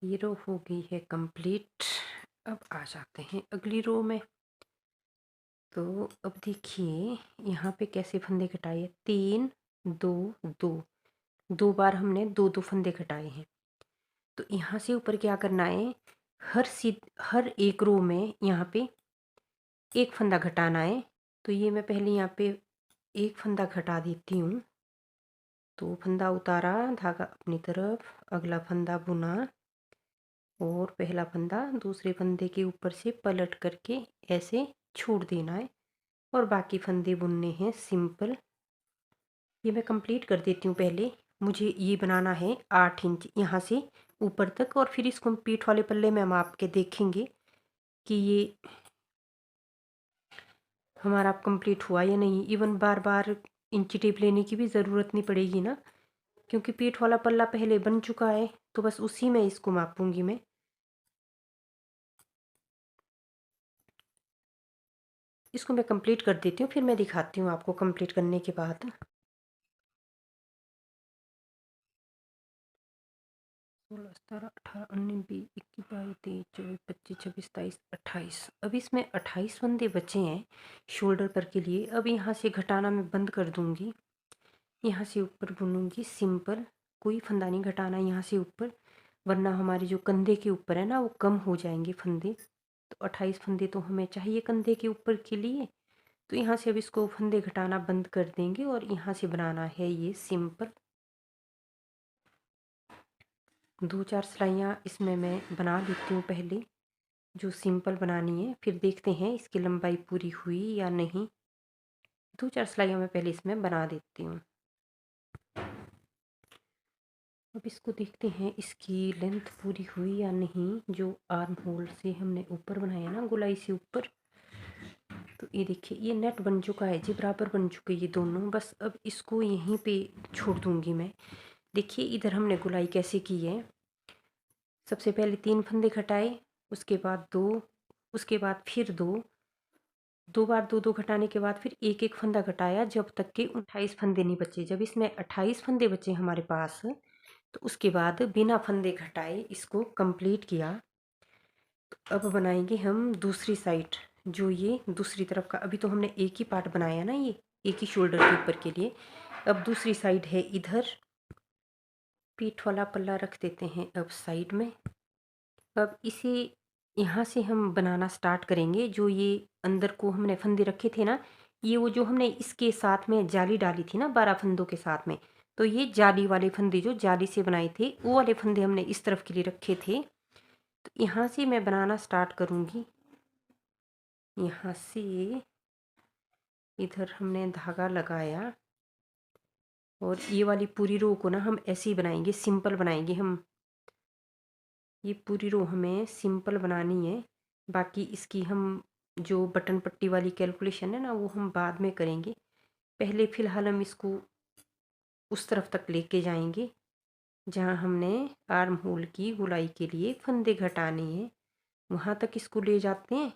ये रो हो गई है कंप्लीट। अब आ जाते हैं अगली रो में। तो अब देखिए यहाँ पे कैसे फंदे घटाए, 3 2 2, 2 बार हमने दो दो फंदे घटाए हैं। तो यहाँ से ऊपर क्या करना है, हर एक रो में यहाँ पे एक फंदा घटाना है। तो ये मैं पहले यहाँ पे एक फंदा घटा देती हूँ। तो फंदा उतारा, धागा अपनी तरफ, अगला फंदा बुना और पहला फंदा दूसरे फंदे के ऊपर से पलट करके ऐसे छोड़ देना है और बाकी फंदे बुनने हैं सिंपल। ये मैं कंप्लीट कर देती हूँ। पहले मुझे ये बनाना है 8 इंच यहाँ से ऊपर तक, और फिर इसको पीठ वाले पल्ले में हम आपके देखेंगे कि ये हमारा कंप्लीट हुआ या नहीं। इवन बार बार इंची टेप लेने की भी ज़रूरत नहीं पड़ेगी ना, क्योंकि पीठ वाला पल्ला पहले बन चुका है। तो बस उसी में इसको मापूंगी मैं। इसको मैं कंप्लीट कर देती हूँ, फिर मैं दिखाती हूँ आपको कंप्लीट करने के बाद। 16 17 18 19 20 21 22 23 24 25 26 27 28। अब इसमें 28 फंदे बचे हैं शोल्डर पर के लिए। अब यहाँ से घटाना मैं बंद कर दूँगी, यहाँ से ऊपर बुनूंगी सिंपल। कोई फंदा नहीं घटाना यहाँ से ऊपर, वरना हमारे जो कंधे के ऊपर है ना वो कम हो जाएंगे फंदे। तो 28 फंदे तो हमें चाहिए कंधे के ऊपर के लिए। तो यहाँ से अब इसको फंदे घटाना बंद कर देंगे और यहाँ से बनाना है ये सिंपल। 2-4 सिलाइयाँ इसमें मैं बना लेती हूँ पहले, जो सिंपल बनानी है। फिर देखते हैं इसकी लंबाई पूरी हुई या नहीं। 2-4 सिलाइयाँ मैं पहले इसमें बना देती हूँ। अब इसको देखते हैं इसकी लेंथ पूरी हुई या नहीं। जो आर्म होल से हमने ऊपर बनाया ना गोलाई से ऊपर, तो ये देखिए ये नेट बन चुका है जी, बराबर बन चुके ये दोनों। बस अब इसको यहीं पे छोड़ दूंगी मैं। देखिए इधर हमने गोलाई कैसे की है, सबसे पहले 3 फंदे घटाए, उसके बाद 2, उसके बाद फिर 2 बार 2 घटाने के बाद फिर एक एक फंदा घटाया जब तक कि 28 फंदे नहीं बचे। जब इसमें 28 फंदे बचे हमारे पास, तो उसके बाद बिना फंदे घटाए इसको कंप्लीट किया। तो अब बनाएंगे हम दूसरी साइड, जो ये दूसरी तरफ का। अभी तो हमने एक ही पार्ट बनाया ना, ये एक ही शोल्डर के ऊपर के लिए। अब दूसरी साइड है इधर। पीठ वाला पल्ला रख देते हैं अब साइड में। अब इसे यहाँ से हम बनाना स्टार्ट करेंगे। जो ये अंदर को हमने फंदे रखे थे ना, ये वो जो हमने इसके साथ में जाली डाली थी ना 12 फंदों के साथ में, तो ये जाली वाले फंदे जो जाली से बनाए थे वो वाले फंदे हमने इस तरफ के लिए रखे थे। तो यहाँ से मैं बनाना स्टार्ट करूँगी। यहाँ से इधर हमने धागा लगाया और ये वाली पूरी रो को ना हम ऐसे ही बनाएंगे, सिंपल बनाएंगे हम। ये पूरी रो हमें सिंपल बनानी है। बाकी इसकी हम जो बटन पट्टी वाली कैलकुलेशन है ना वो हम बाद में करेंगे। पहले फ़िलहाल हम इसको उस तरफ तक लेके जाएंगे जहाँ हमने आर्म होल की गोलाई के लिए फंदे घटाने हैं। वहाँ तक इसको ले जाते हैं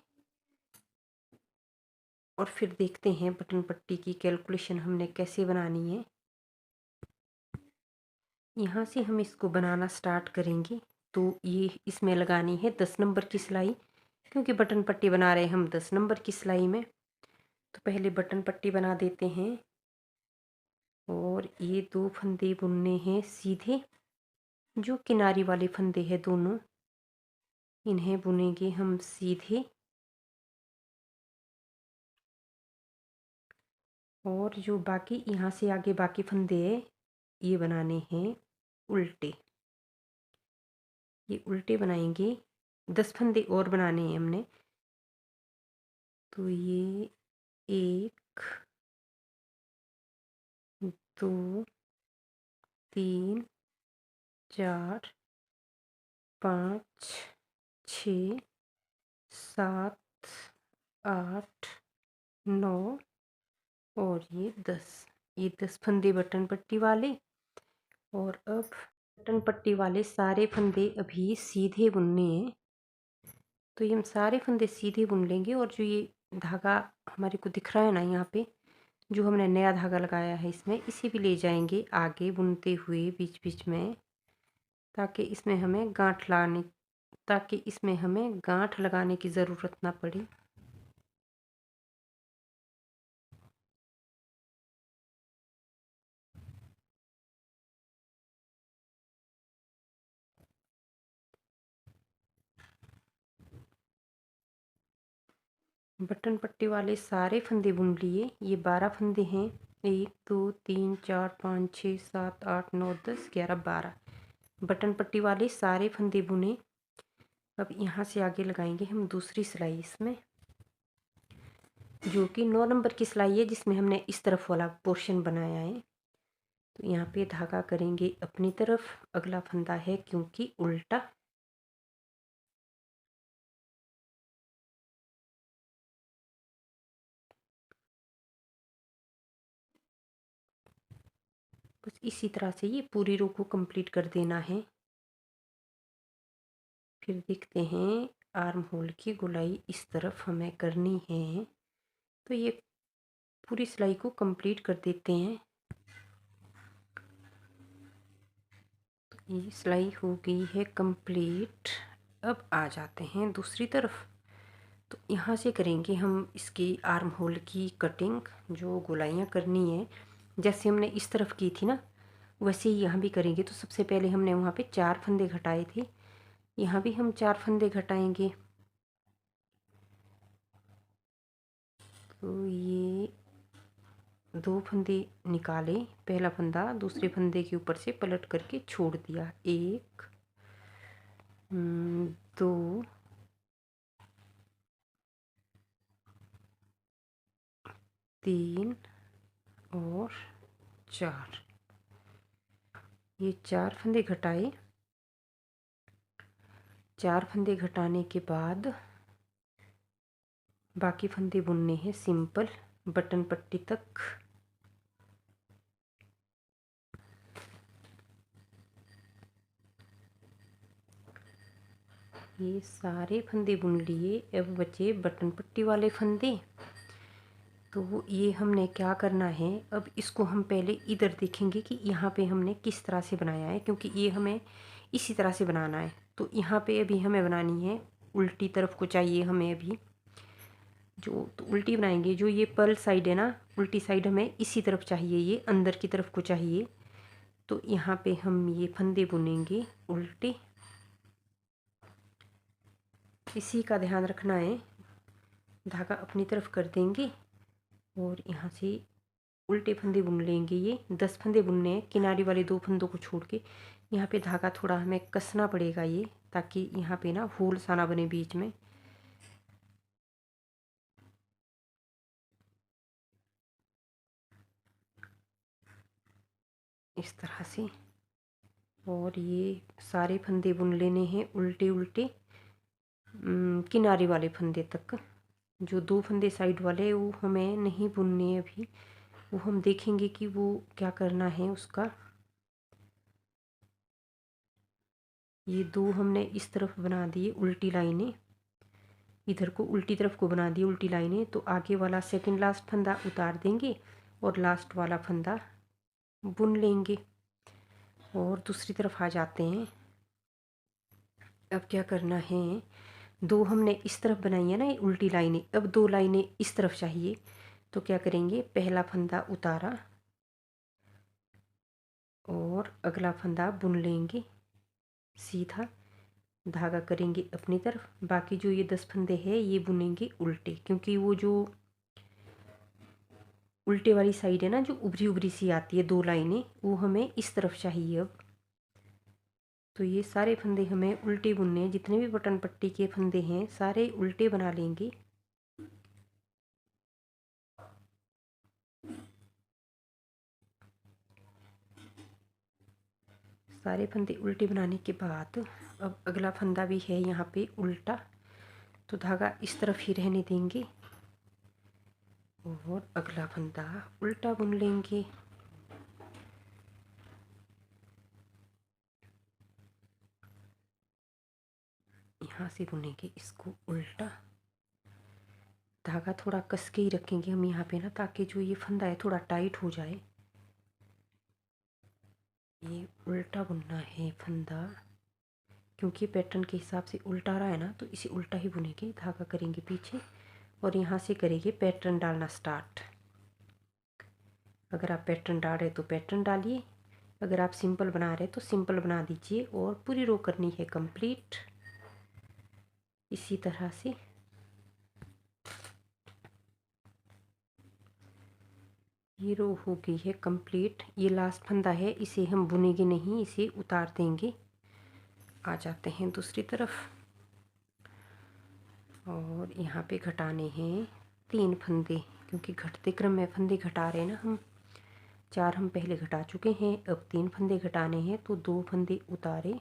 और फिर देखते हैं बटन पट्टी की कैलकुलेशन हमने कैसे बनानी है। यहाँ से हम इसको बनाना स्टार्ट करेंगे। तो ये इसमें लगानी है 10 नंबर की सिलाई, क्योंकि बटन पट्टी बना रहे हैं हम 10 नंबर की सिलाई में। तो पहले बटन पट्टी बना देते हैं और ये 2 फंदे बुनने हैं सीधे। जो किनारी वाले फंदे हैं दोनों, इन्हें बुनेंगे हम सीधे। और जो बाकी यहाँ से आगे बाकी फंदे हैं ये बनाने हैं उल्टे। ये उल्टे बनाएंगे, 10 फंदे और बनाने हैं हमने। तो ये 1 2 3 4 5 6 7 8 9 और ये 10। ये 10 फंदे बटन पट्टी वाले। और अब बटन पट्टी वाले सारे फंदे अभी सीधे बुनने हैं। तो ये हम सारे फंदे सीधे बुन लेंगे। और जो ये धागा हमारे को दिख रहा है ना यहाँ पे, जो हमने नया धागा लगाया है इसमें, इसे भी ले जाएंगे आगे बुनते हुए बीच बीच में, ताकि इसमें हमें गांठ लगाने की ज़रूरत ना पड़े। बटन पट्टी वाले सारे फंदे बुन लिए। ये 12 फंदे हैं। 1 2 3 4 5 6 7 8 9 10 11 12 बटन पट्टी वाले सारे फंदे बुने। अब यहाँ से आगे लगाएंगे हम दूसरी सिलाई इसमें, जो कि 9 नंबर की सिलाई है, जिसमें हमने इस तरफ वाला पोर्शन बनाया है। तो यहाँ पे धागा करेंगे अपनी तरफ, अगला फंदा है क्योंकि उल्टा। बस इसी तरह से ये पूरी रो को कंप्लीट कर देना है। फिर देखते हैं आर्म होल की गोलाई इस तरफ हमें करनी है। तो ये पूरी सिलाई को कंप्लीट कर देते हैं। तो ये सिलाई हो गई है कंप्लीट। अब आ जाते हैं दूसरी तरफ। तो यहाँ से करेंगे हम इसकी आर्म होल की कटिंग, जो गोलाइयाँ करनी है। जैसे हमने इस तरफ की थी ना, वैसे ही यहाँ भी करेंगे। तो सबसे पहले हमने वहाँ पे 4 फंदे घटाए थे, यहाँ भी हम 4 फंदे घटाएंगे। तो ये 2 फंदे निकाले, पहला फंदा दूसरे फंदे के ऊपर से पलट करके छोड़ दिया। 1 2 3 और 4। ये 4 फंदे घटाए। 4 फंदे घटाने के बाद बाकी फंदे बुनने हैं सिंपल बटन पट्टी तक। ये सारे फंदे बुन लिए। अब बचे बटन पट्टी वाले फंदे। तो ये हमने क्या करना है, अब इसको हम पहले इधर देखेंगे कि यहाँ पे हमने किस तरह से बनाया है, क्योंकि ये हमें इसी तरह से बनाना है। तो यहाँ पे अभी हमें बनानी है उल्टी तरफ को चाहिए हमें अभी, जो तो उल्टी बनाएंगे। जो ये पर्ल साइड है ना, उल्टी साइड हमें इसी तरफ चाहिए, ये अंदर की तरफ को चाहिए। तो यहाँ पे हम ये फंदे बुनेंगे उल्टे। इसी का ध्यान रखना है, धागा अपनी तरफ कर देंगे और यहाँ से उल्टे फंदे बुन लेंगे। ये 10 फंदे बुनने हैं, किनारे वाले 2 फंदों को छोड़ के। यहाँ पे धागा थोड़ा हमें कसना पड़ेगा ये, ताकि यहाँ पे ना होल सा ना बने बीच में। इस तरह से। और ये सारे फंदे बुन लेने हैं उल्टे उल्टे, किनारे वाले फंदे तक। जो 2 फंदे साइड वाले वो हमें नहीं बुनने अभी, वो हम देखेंगे कि वो क्या करना है उसका। ये 2 हमने इस तरफ बना दिए उल्टी लाइनें, इधर को उल्टी तरफ को बना दी उल्टी लाइनें। तो आगे वाला सेकंड लास्ट फंदा उतार देंगे और लास्ट वाला फंदा बुन लेंगे। और दूसरी तरफ आ जाते हैं। अब क्या करना है, 2 हमने इस तरफ बनाई है ना ये उल्टी लाइनें, अब 2 लाइनें इस तरफ चाहिए। तो क्या करेंगे, पहला फंदा उतारा और अगला फंदा बुन लेंगे सीधा, धागा करेंगे अपनी तरफ। बाकी जो ये 10 फंदे हैं ये बुनेंगे उल्टे, क्योंकि वो जो उल्टे वाली साइड है ना, जो उभरी उभरी सी आती है 2 लाइनें, वो हमें इस तरफ चाहिए अब। तो ये सारे फंदे हमें उल्टे बुनने हैं, जितने भी बटन पट्टी के फंदे हैं सारे उल्टे बना लेंगे। सारे फंदे उल्टे बनाने के बाद अब अगला फंदा भी है यहाँ पे उल्टा, तो धागा इस तरफ ही रहने देंगे और अगला फंदा उल्टा बुन लेंगे। यहाँ से बुनेंगे इसको उल्टा। धागा थोड़ा कस के ही रखेंगे हम यहाँ पे ना, ताकि जो ये फंदा है थोड़ा टाइट हो जाए। ये उल्टा बुनना है फंदा, क्योंकि पैटर्न के हिसाब से उल्टा रहा है ना, तो इसे उल्टा ही बुनेंगे। धागा करेंगे पीछे और यहाँ से करेंगे पैटर्न डालना स्टार्ट। अगर आप पैटर्न डाल रहे तो पैटर्न डालिए, अगर आप सिंपल बना रहे तो सिंपल बना दीजिए। और पूरी रो करनी है कंप्लीट इसी तरह से। ये रो हो गई है कंप्लीट। ये लास्ट फंदा है, इसे हम बुनेंगे नहीं, इसे उतार देंगे। आ जाते हैं दूसरी तरफ और यहाँ पे घटाने हैं 3 फंदे, क्योंकि घटते क्रम में फंदे घटा रहे हैं ना हम। 4 हम पहले घटा चुके हैं, अब 3 फंदे घटाने हैं। तो 2 फंदे उतारे,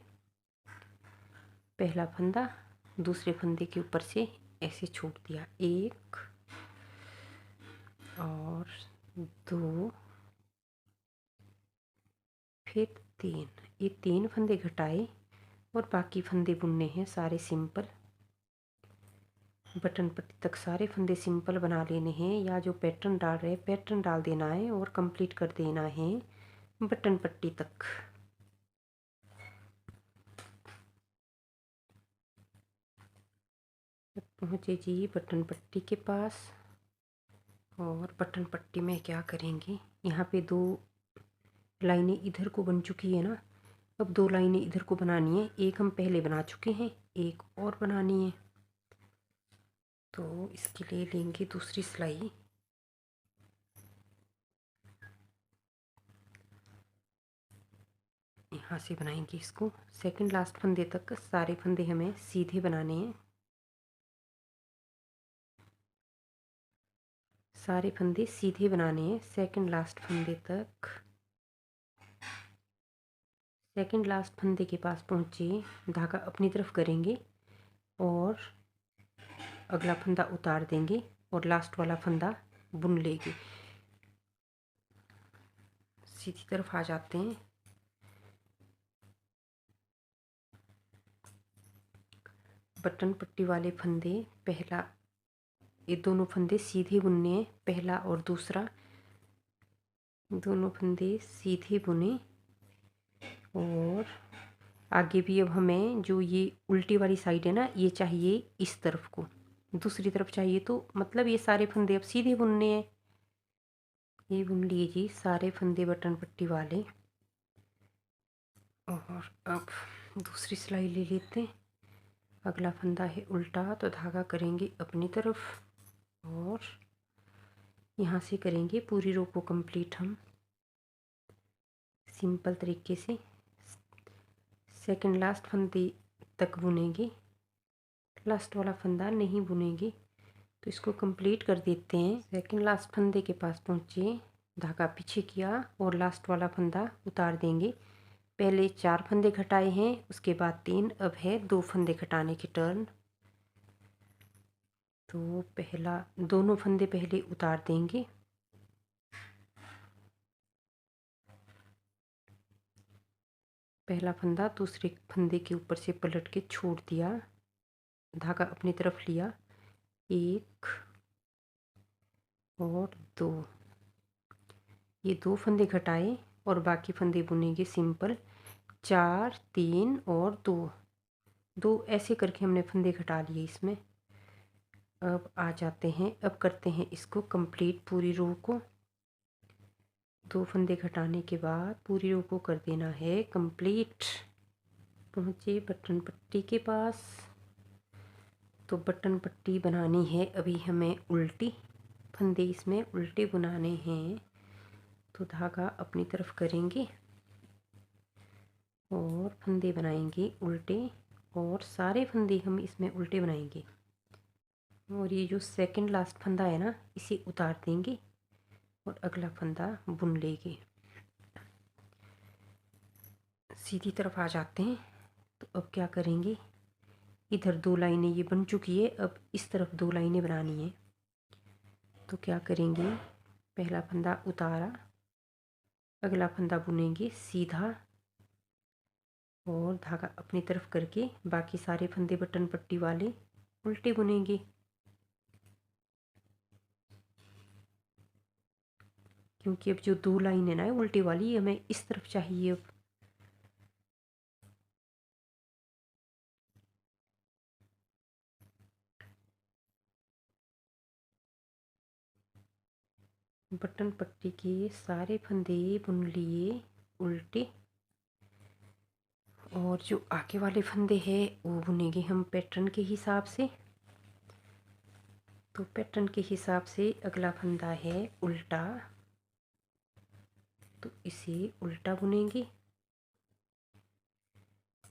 पहला फंदा दूसरे फंदे के ऊपर से ऐसे छोड़ दिया, 1 और 2 फिर 3। ये 3 फंदे घटाए और बाकी फंदे बुनने हैं सारे सिंपल। बटन पट्टी तक सारे फंदे सिंपल बना लेने हैं, या जो पैटर्न डाल रहे हैं पैटर्न डाल देना है और कंप्लीट कर देना है बटन पट्टी तक। पहुँचे जी बटन पट्टी के पास, और बटन पट्टी में क्या करेंगे, यहाँ पे 2 लाइनें इधर को बन चुकी है ना, अब 2 लाइनें इधर को बनानी है। एक हम पहले बना चुके हैं, एक और बनानी है। तो इसके लिए लेंगे दूसरी सिलाई। यहाँ से बनाएंगे इसको सेकंड लास्ट फंदे तक। सारे फंदे हमें सीधे बनाने हैं, सारे फंदे सीधे बनाने हैं सेकंड लास्ट फंदे तक। सेकंड लास्ट फंदे के पास पहुँचे, धागा अपनी तरफ करेंगे और अगला फंदा उतार देंगे और लास्ट वाला फंदा बुन लेंगे। सीधी तरफ आ जाते हैं। बटन पट्टी वाले फंदे पहला, ये दोनों फंदे सीधे बुनने हैं, पहला और दूसरा दोनों फंदे सीधे बुने। और आगे भी अब हमें जो ये उल्टी वाली साइड है ना, ये चाहिए इस तरफ को, दूसरी तरफ चाहिए। तो मतलब ये सारे फंदे अब सीधे बुनने हैं। ये बुन लिए जी सारे फंदे बटन पट्टी वाले। और अब दूसरी सिलाई ले लेते हैं। अगला फंदा है उल्टा, तो धागा करेंगे अपनी तरफ और यहाँ से करेंगे पूरी रो को कंप्लीट हम सिंपल तरीके से। सेकंड लास्ट फंदे तक बुनेंगे, लास्ट वाला फंदा नहीं बुनेंगे। तो इसको कंप्लीट कर देते हैं। सेकंड लास्ट फंदे के पास पहुँचे, धागा पीछे किया और लास्ट वाला फंदा उतार देंगे। पहले 4 फंदे घटाए हैं, उसके बाद 3, अब है 2 फंदे घटाने की टर्न। तो पहला दोनों फंदे पहले उतार देंगे, पहला फंदा दूसरे फंदे के ऊपर से पलट के छोड़ दिया, धागा अपनी तरफ लिया, 1 और 2। ये 2 फंदे घटाए और बाकी फंदे बुनेंगे सिंपल। 4 3 और 2 ऐसे करके हमने फंदे घटा लिए इसमें। अब आ जाते हैं, अब करते हैं इसको कंप्लीट पूरी रो को। 2 फंदे घटाने के बाद पूरी रो को कर देना है कंप्लीट। पहुँचे बटन पट्टी के पास, तो बटन पट्टी बनानी है अभी हमें उल्टी। फंदे इसमें उल्टे बुनाने हैं तो धागा अपनी तरफ करेंगे और फंदे बनाएंगे उल्टे, और सारे फंदे हम इसमें उल्टे बनाएंगे। और ये जो सेकंड लास्ट फंदा है ना, इसे उतार देंगे और अगला फंदा बुन लेंगे। सीधी तरफ आ जाते हैं। तो अब क्या करेंगे, इधर 2 लाइनें ये बन चुकी है, अब इस तरफ 2 लाइनें बनानी है। तो क्या करेंगे, पहला फंदा उतारा, अगला फंदा बुनेंगे सीधा और धागा अपनी तरफ करके बाकी सारे फंदे बटन पट्टी वाले उल्टे बुनेंगे। क्योंकि अब जो 2 लाइन है ना उल्टी वाली, हमें इस तरफ चाहिए। अब बटन पट्टी के सारे फंदे बुन लिए उल्टे, और जो आगे वाले फंदे हैं वो बुनेंगे हम पैटर्न के हिसाब से। तो पैटर्न के हिसाब से अगला फंदा है उल्टा, तो इसे उल्टा बुनेंगे,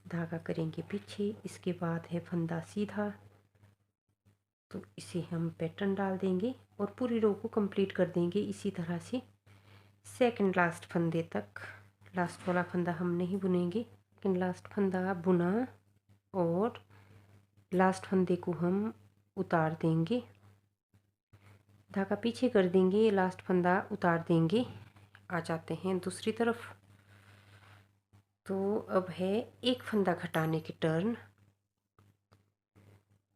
धागा करेंगे पीछे। इसके बाद है फंदा सीधा, तो इसे हम पैटर्न डाल देंगे और पूरी रो को कंप्लीट कर देंगे इसी तरह से सेकंड लास्ट फंदे तक। लास्ट वाला फंदा हम नहीं बुनेंगे, लेकिन लास्ट फंदा बुना और लास्ट फंदे को हम उतार देंगे, धागा पीछे कर देंगे, लास्ट फंदा उतार देंगे। आ जाते हैं दूसरी तरफ। तो अब है एक फंदा घटाने की टर्न।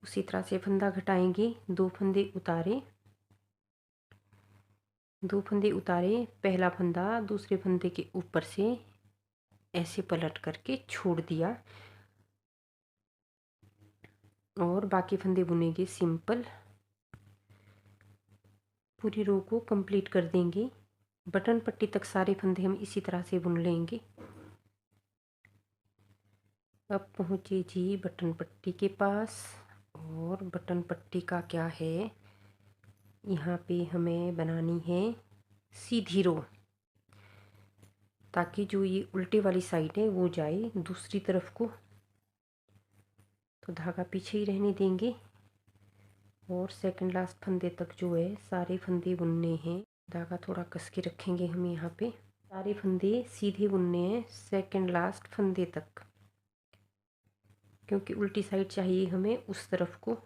उसी तरह से फंदा घटाएंगे, 2 फंदे उतारे, 2 फंदे उतारे, पहला फंदा दूसरे फंदे के ऊपर से ऐसे पलट करके छोड़ दिया और बाकी फंदे बुनेंगे सिंपल। पूरी रो को कंप्लीट कर देंगे, बटन पट्टी तक सारे फंदे हम इसी तरह से बुन लेंगे। अब पहुँचे जी बटन पट्टी के पास, और बटन पट्टी का क्या है, यहाँ पे हमें बनानी है सीधी रो, ताकि जो ये उल्टे वाली साइड है वो जाए दूसरी तरफ को। तो धागा पीछे ही रहने देंगे और सेकंड लास्ट फंदे तक जो है सारे फंदे बुनने हैं। धागा थोड़ा कस के रखेंगे हम, यहाँ पे सारे फंदे सीधे बुनने हैं सेकंड लास्ट फंदे तक, क्योंकि उल्टी साइड चाहिए हमें उस तरफ को,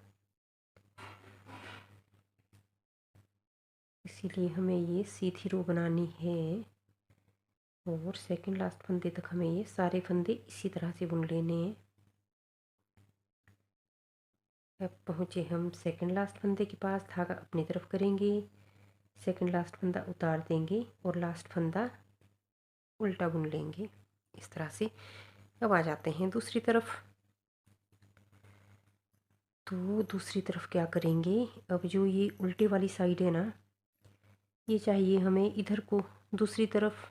इसीलिए हमें ये सीधी रो बनानी है। और सेकंड लास्ट फंदे तक हमें ये सारे फंदे इसी तरह से बुन लेने हैं। अब पहुँचे हम सेकंड लास्ट फंदे के पास, धागा अपनी तरफ करेंगे, सेकंड लास्ट फंदा उतार देंगे और लास्ट फंदा उल्टा बुन लेंगे इस तरह से। अब आ जाते हैं दूसरी तरफ। तो दूसरी तरफ क्या करेंगे, अब जो ये उल्टे वाली साइड है ना, ये चाहिए हमें इधर को दूसरी तरफ।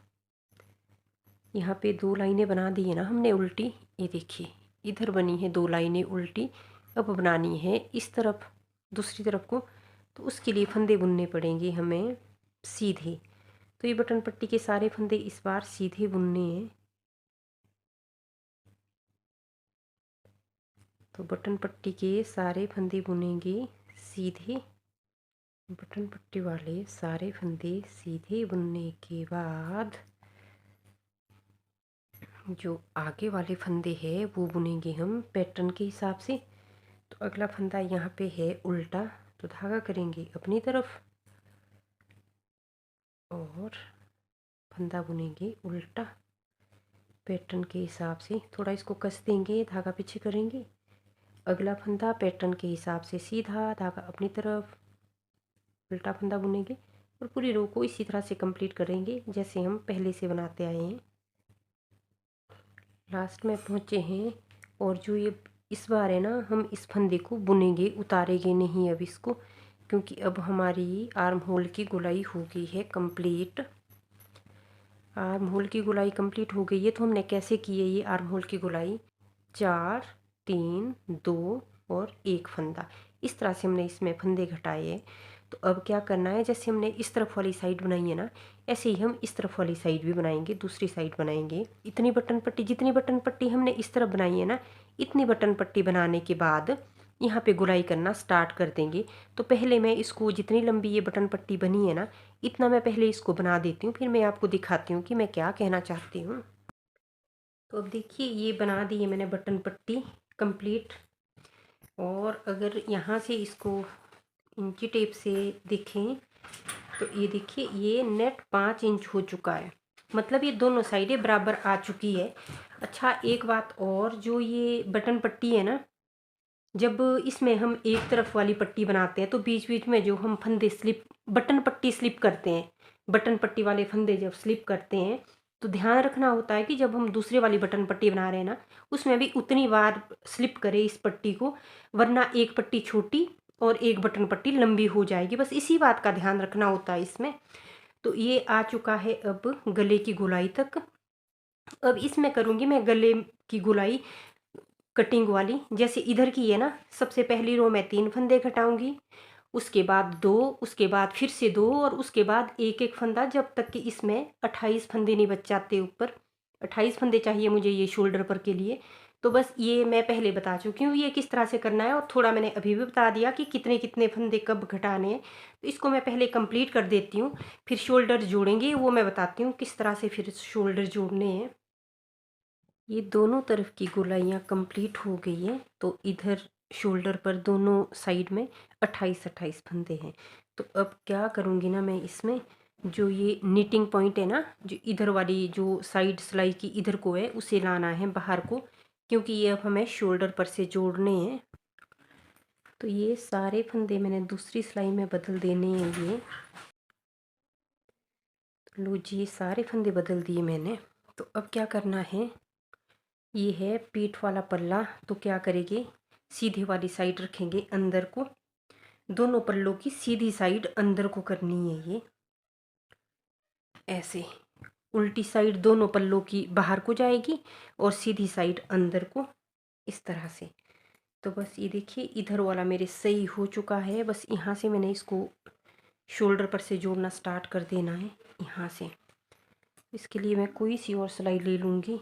यहाँ पे 2 लाइनें बना दी है ना हमने उल्टी, ये देखिए इधर बनी है 2 लाइनें उल्टी। अब बनानी है इस तरफ दूसरी तरफ को, तो उसके लिए फंदे बुनने पड़ेंगे हमें सीधे। तो ये बटन पट्टी के सारे फंदे इस बार सीधे बुनने हैं। तो बटन पट्टी के सारे फंदे बुनेंगे सीधे, बटन पट्टी वाले सारे फंदे सीधे बुनने के बाद जो आगे वाले फंदे हैं वो बुनेंगे हम पैटर्न के हिसाब से। तो अगला फंदा यहाँ पे है उल्टा, तो धागा करेंगे अपनी तरफ और फंदा बुनेंगे उल्टा पैटर्न के हिसाब से। थोड़ा इसको कस देंगे, धागा पीछे करेंगे, अगला फंदा पैटर्न के हिसाब से सीधा, धागा अपनी तरफ, उल्टा फंदा बुनेंगे और पूरी रो को इसी तरह से कंप्लीट करेंगे जैसे हम पहले से बनाते आए हैं। लास्ट में पहुँचे हैं, और जो ये इस बार है ना, हम इस फंदे को बुनेंगे, उतारेंगे नहीं अब इसको, क्योंकि अब हमारी आर्म होल की गोलाई हो गई है कंप्लीट। आर्म होल की गोलाई कंप्लीट हो गई है। तो हमने कैसे की है ये आर्म होल की गोलाई, 4 3 2 और 1 फंदा, इस तरह से हमने इसमें फंदे घटाए हैं। तो अब क्या करना है, जैसे हमने इस तरफ वाली साइड बनाई है ना, ऐसे ही हम इस तरफ वाली साइड भी बनाएंगे, दूसरी साइड बनाएंगे। इतनी बटन पट्टी, जितनी बटन पट्टी हमने इस तरफ बनाई है ना, इतनी बटन पट्टी बनाने के बाद यहाँ पे गुलाई करना स्टार्ट कर देंगे। तो पहले मैं इसको, जितनी लंबी ये बटन पट्टी बनी है ना, इतना मैं पहले इसको बना देती हूँ, फिर मैं आपको दिखाती हूँ कि मैं क्या कहना चाहती हूँ। तो अब देखिए, ये बना दी है मैंने बटन पट्टी कंप्लीट। और अगर यहाँ से इसको इंची टेप से देखें तो ये देखिए, ये नेट 5 इंच हो चुका है, मतलब ये दोनों साइडें बराबर आ चुकी है। अच्छा, एक बात और, जो ये बटन पट्टी है ना, जब इसमें हम एक तरफ वाली पट्टी बनाते हैं तो बीच बीच में जो हम फंदे स्लिप, बटन पट्टी स्लिप करते हैं, बटन पट्टी वाले फंदे जब स्लिप करते हैं तो ध्यान रखना होता है कि जब हम दूसरे वाली बटन पट्टी बना रहे हैं ना, उसमें भी उतनी बार स्लिप करें इस पट्टी को, वरना एक पट्टी छोटी और एक बटन पट्टी लंबी हो जाएगी। बस इसी बात का ध्यान रखना होता है इसमें। तो ये आ चुका है अब गले की गोलाई तक। अब इसमें करूँगी मैं गले की गोलाई कटिंग वाली, जैसे इधर की है ना, सबसे पहली रो में 3 फंदे घटाऊंगी, उसके बाद 2, उसके बाद फिर से 2, और उसके बाद एक एक फंदा, जब तक कि इसमें 28 फंदे नहीं बच जाते ऊपर। 28 फंदे चाहिए मुझे ये शोल्डर पर के लिए। तो बस ये मैं पहले बता चुकी हूँ ये किस तरह से करना है, और थोड़ा मैंने अभी भी बता दिया कि कितने कितने फंदे कब घटाने हैं। तो इसको मैं पहले कंप्लीट कर देती हूँ, फिर शोल्डर जोड़ेंगे, वो मैं बताती हूँ किस तरह से फिर शोल्डर जोड़ने हैं। ये दोनों तरफ की गोलाइयाँ कंप्लीट हो गई हैं। तो इधर शोल्डर पर दोनों साइड में 28-28 फंदे हैं। तो अब क्या करूँगी ना, मैं इसमें जो ये नीटिंग पॉइंट है ना, जो इधर वाली जो साइड सिलाई की इधर को है, उसे लाना है बाहर को, क्योंकि ये अब हमें शोल्डर पर से जोड़ने हैं। तो ये सारे फंदे मैंने दूसरी सिलाई में बदल देने हैं। ये लो जी, ये सारे फंदे बदल दिए मैंने। तो अब क्या करना है, ये है पीठ वाला पल्ला, तो क्या करेंगे, सीधे वाली साइड रखेंगे अंदर को, दोनों पल्लों की सीधी साइड अंदर को करनी है। ये ऐसे उल्टी साइड दोनों पल्लों की बाहर को जाएगी और सीधी साइड अंदर को, इस तरह से। तो बस ये देखिए, इधर वाला मेरे सही हो चुका है। बस यहाँ से मैंने इसको शोल्डर पर से जोड़ना स्टार्ट कर देना है यहाँ से। इसके लिए मैं कोई सी और सिलाई ले लूँगी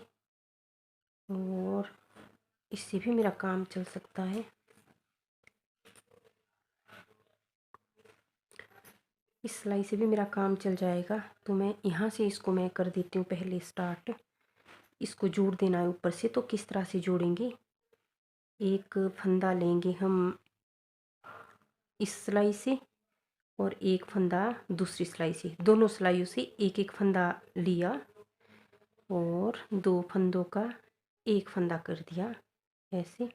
और इससे भी मेरा काम चल सकता है। इस सिलाई से भी मेरा काम चल जाएगा। तो मैं यहाँ से इसको मैं कर देती हूँ पहले स्टार्ट। इसको जोड़ देना है ऊपर से। तो किस तरह से जोड़ेंगे, एक फंदा लेंगे हम इस सिलाई से और एक फंदा दूसरी सिलाई से, दोनों सिलाइयों से एक एक फंदा लिया और 2 फंदों का एक फंदा कर दिया ऐसे,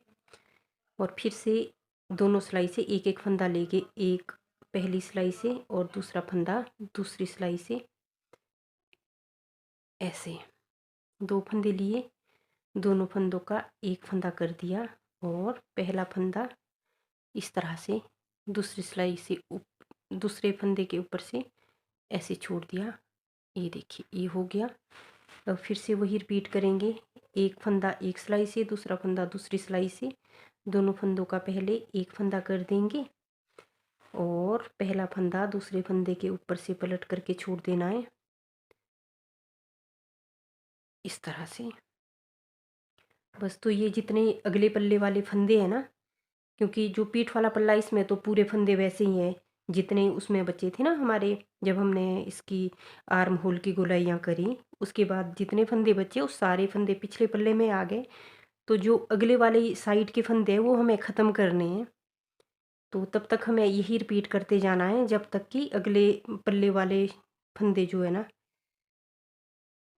और फिर से दोनों सिलाई से एक एक फंदा लेके, एक पहली सिलाई से और दूसरा फंदा दूसरी सिलाई से, ऐसे 2 फंदे लिए, दोनों फंदों का एक फंदा कर दिया और पहला फंदा इस तरह से दूसरी सिलाई से दूसरे फंदे के ऊपर से ऐसे छोड़ दिया। ये देखिए, ये हो गया। अब फिर से वही रिपीट करेंगे, एक फंदा एक सिलाई से, दूसरा फंदा दूसरी सिलाई से, दोनों फंदों का पहले एक फंदा कर देंगे और पहला फंदा दूसरे फंदे के ऊपर से पलट करके छोड़ देना है इस तरह से। बस, तो ये जितने अगले पल्ले वाले फंदे हैं ना, क्योंकि जो पीठ वाला पल्ला, इसमें तो पूरे फंदे वैसे ही हैं जितने उसमें बचे थे ना हमारे, जब हमने इसकी आर्म होल की गोलाइयाँ करी, उसके बाद जितने फंदे बचे उस सारे फंदे पिछले पल्ले में आ गए। तो जो अगले वाले साइड के फंदे हैं वो हमें ख़त्म करने हैं। तो तब तक हमें यही रिपीट करते जाना है जब तक कि अगले पल्ले वाले फंदे जो है ना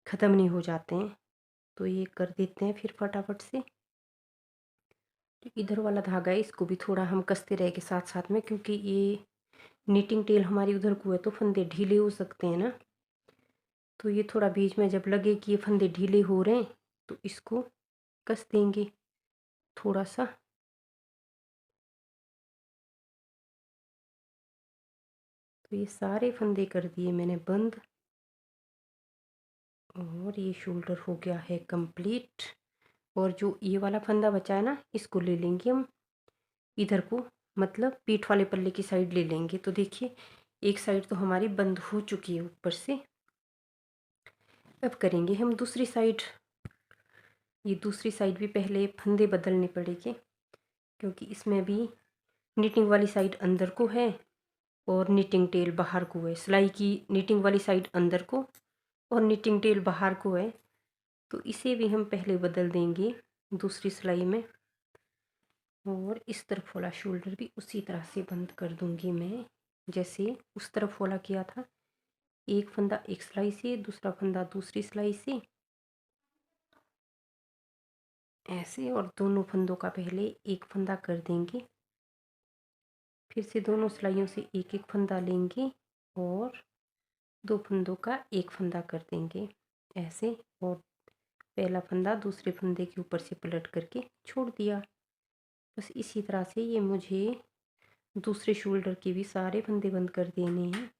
ख़त्म नहीं हो जाते हैं। तो ये कर देते हैं फिर फटाफट से। तो इधर वाला धागा है, इसको भी थोड़ा हम कसते रहेंगे साथ साथ में, क्योंकि ये नीटिंग टेल हमारी उधर को है तो फंदे ढीले हो सकते हैं ना। तो ये थोड़ा बीच में जब लगे कि ये फंदे ढीले हो रहे हैं तो इसको कस देंगे थोड़ा सा। तो ये सारे फंदे कर दिए मैंने बंद और ये शोल्डर हो गया है कंप्लीट। और जो ये वाला फंदा बचा है ना, इसको ले लेंगे हम इधर को मतलब पीठ वाले पल्ले की साइड ले लेंगे। तो देखिए एक साइड तो हमारी बंद हो चुकी है ऊपर से। अब करेंगे हम दूसरी साइड। ये दूसरी साइड भी पहले फंदे बदलने पड़ेंगे, क्योंकि इसमें भी निटिंग वाली साइड अंदर को है और निटिंग टेल बाहर को है। सिलाई की निटिंग वाली साइड अंदर को और निटिंग टेल बाहर को है, तो इसे भी हम पहले बदल देंगे दूसरी सिलाई में। और इस तरफ वाला शोल्डर भी उसी तरह से बंद कर दूंगी मैं, जैसे उस तरफ वाला किया था। एक फंदा एक सिलाई से, दूसरा फंदा दूसरी सिलाई से, ऐसे। और दोनों फंदों का पहले एक फंदा कर देंगे, फिर से दोनों सिलाइयों से एक एक फंदा लेंगे और दो फंदों का एक फंदा कर देंगे ऐसे। और पहला फंदा दूसरे फंदे के ऊपर से पलट करके छोड़ दिया। बस इसी तरह से ये मुझे दूसरे शोल्डर के भी सारे फंदे बंद कर देने हैं।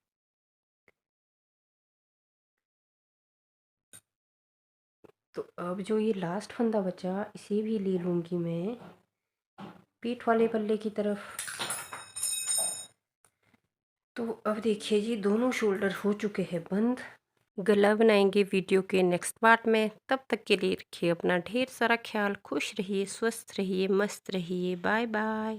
तो अब जो ये लास्ट फंदा बचा, इसे भी ले लूँगी मैं पीठ वाले पल्ले की तरफ। तो अब देखिए जी दोनों शोल्डर हो चुके हैं बंद। गला बनाएंगे वीडियो के नेक्स्ट पार्ट में। तब तक के लिए रखिए अपना ढेर सारा ख्याल। खुश रहिए, स्वस्थ रहिए, मस्त रहिए। Bye bye.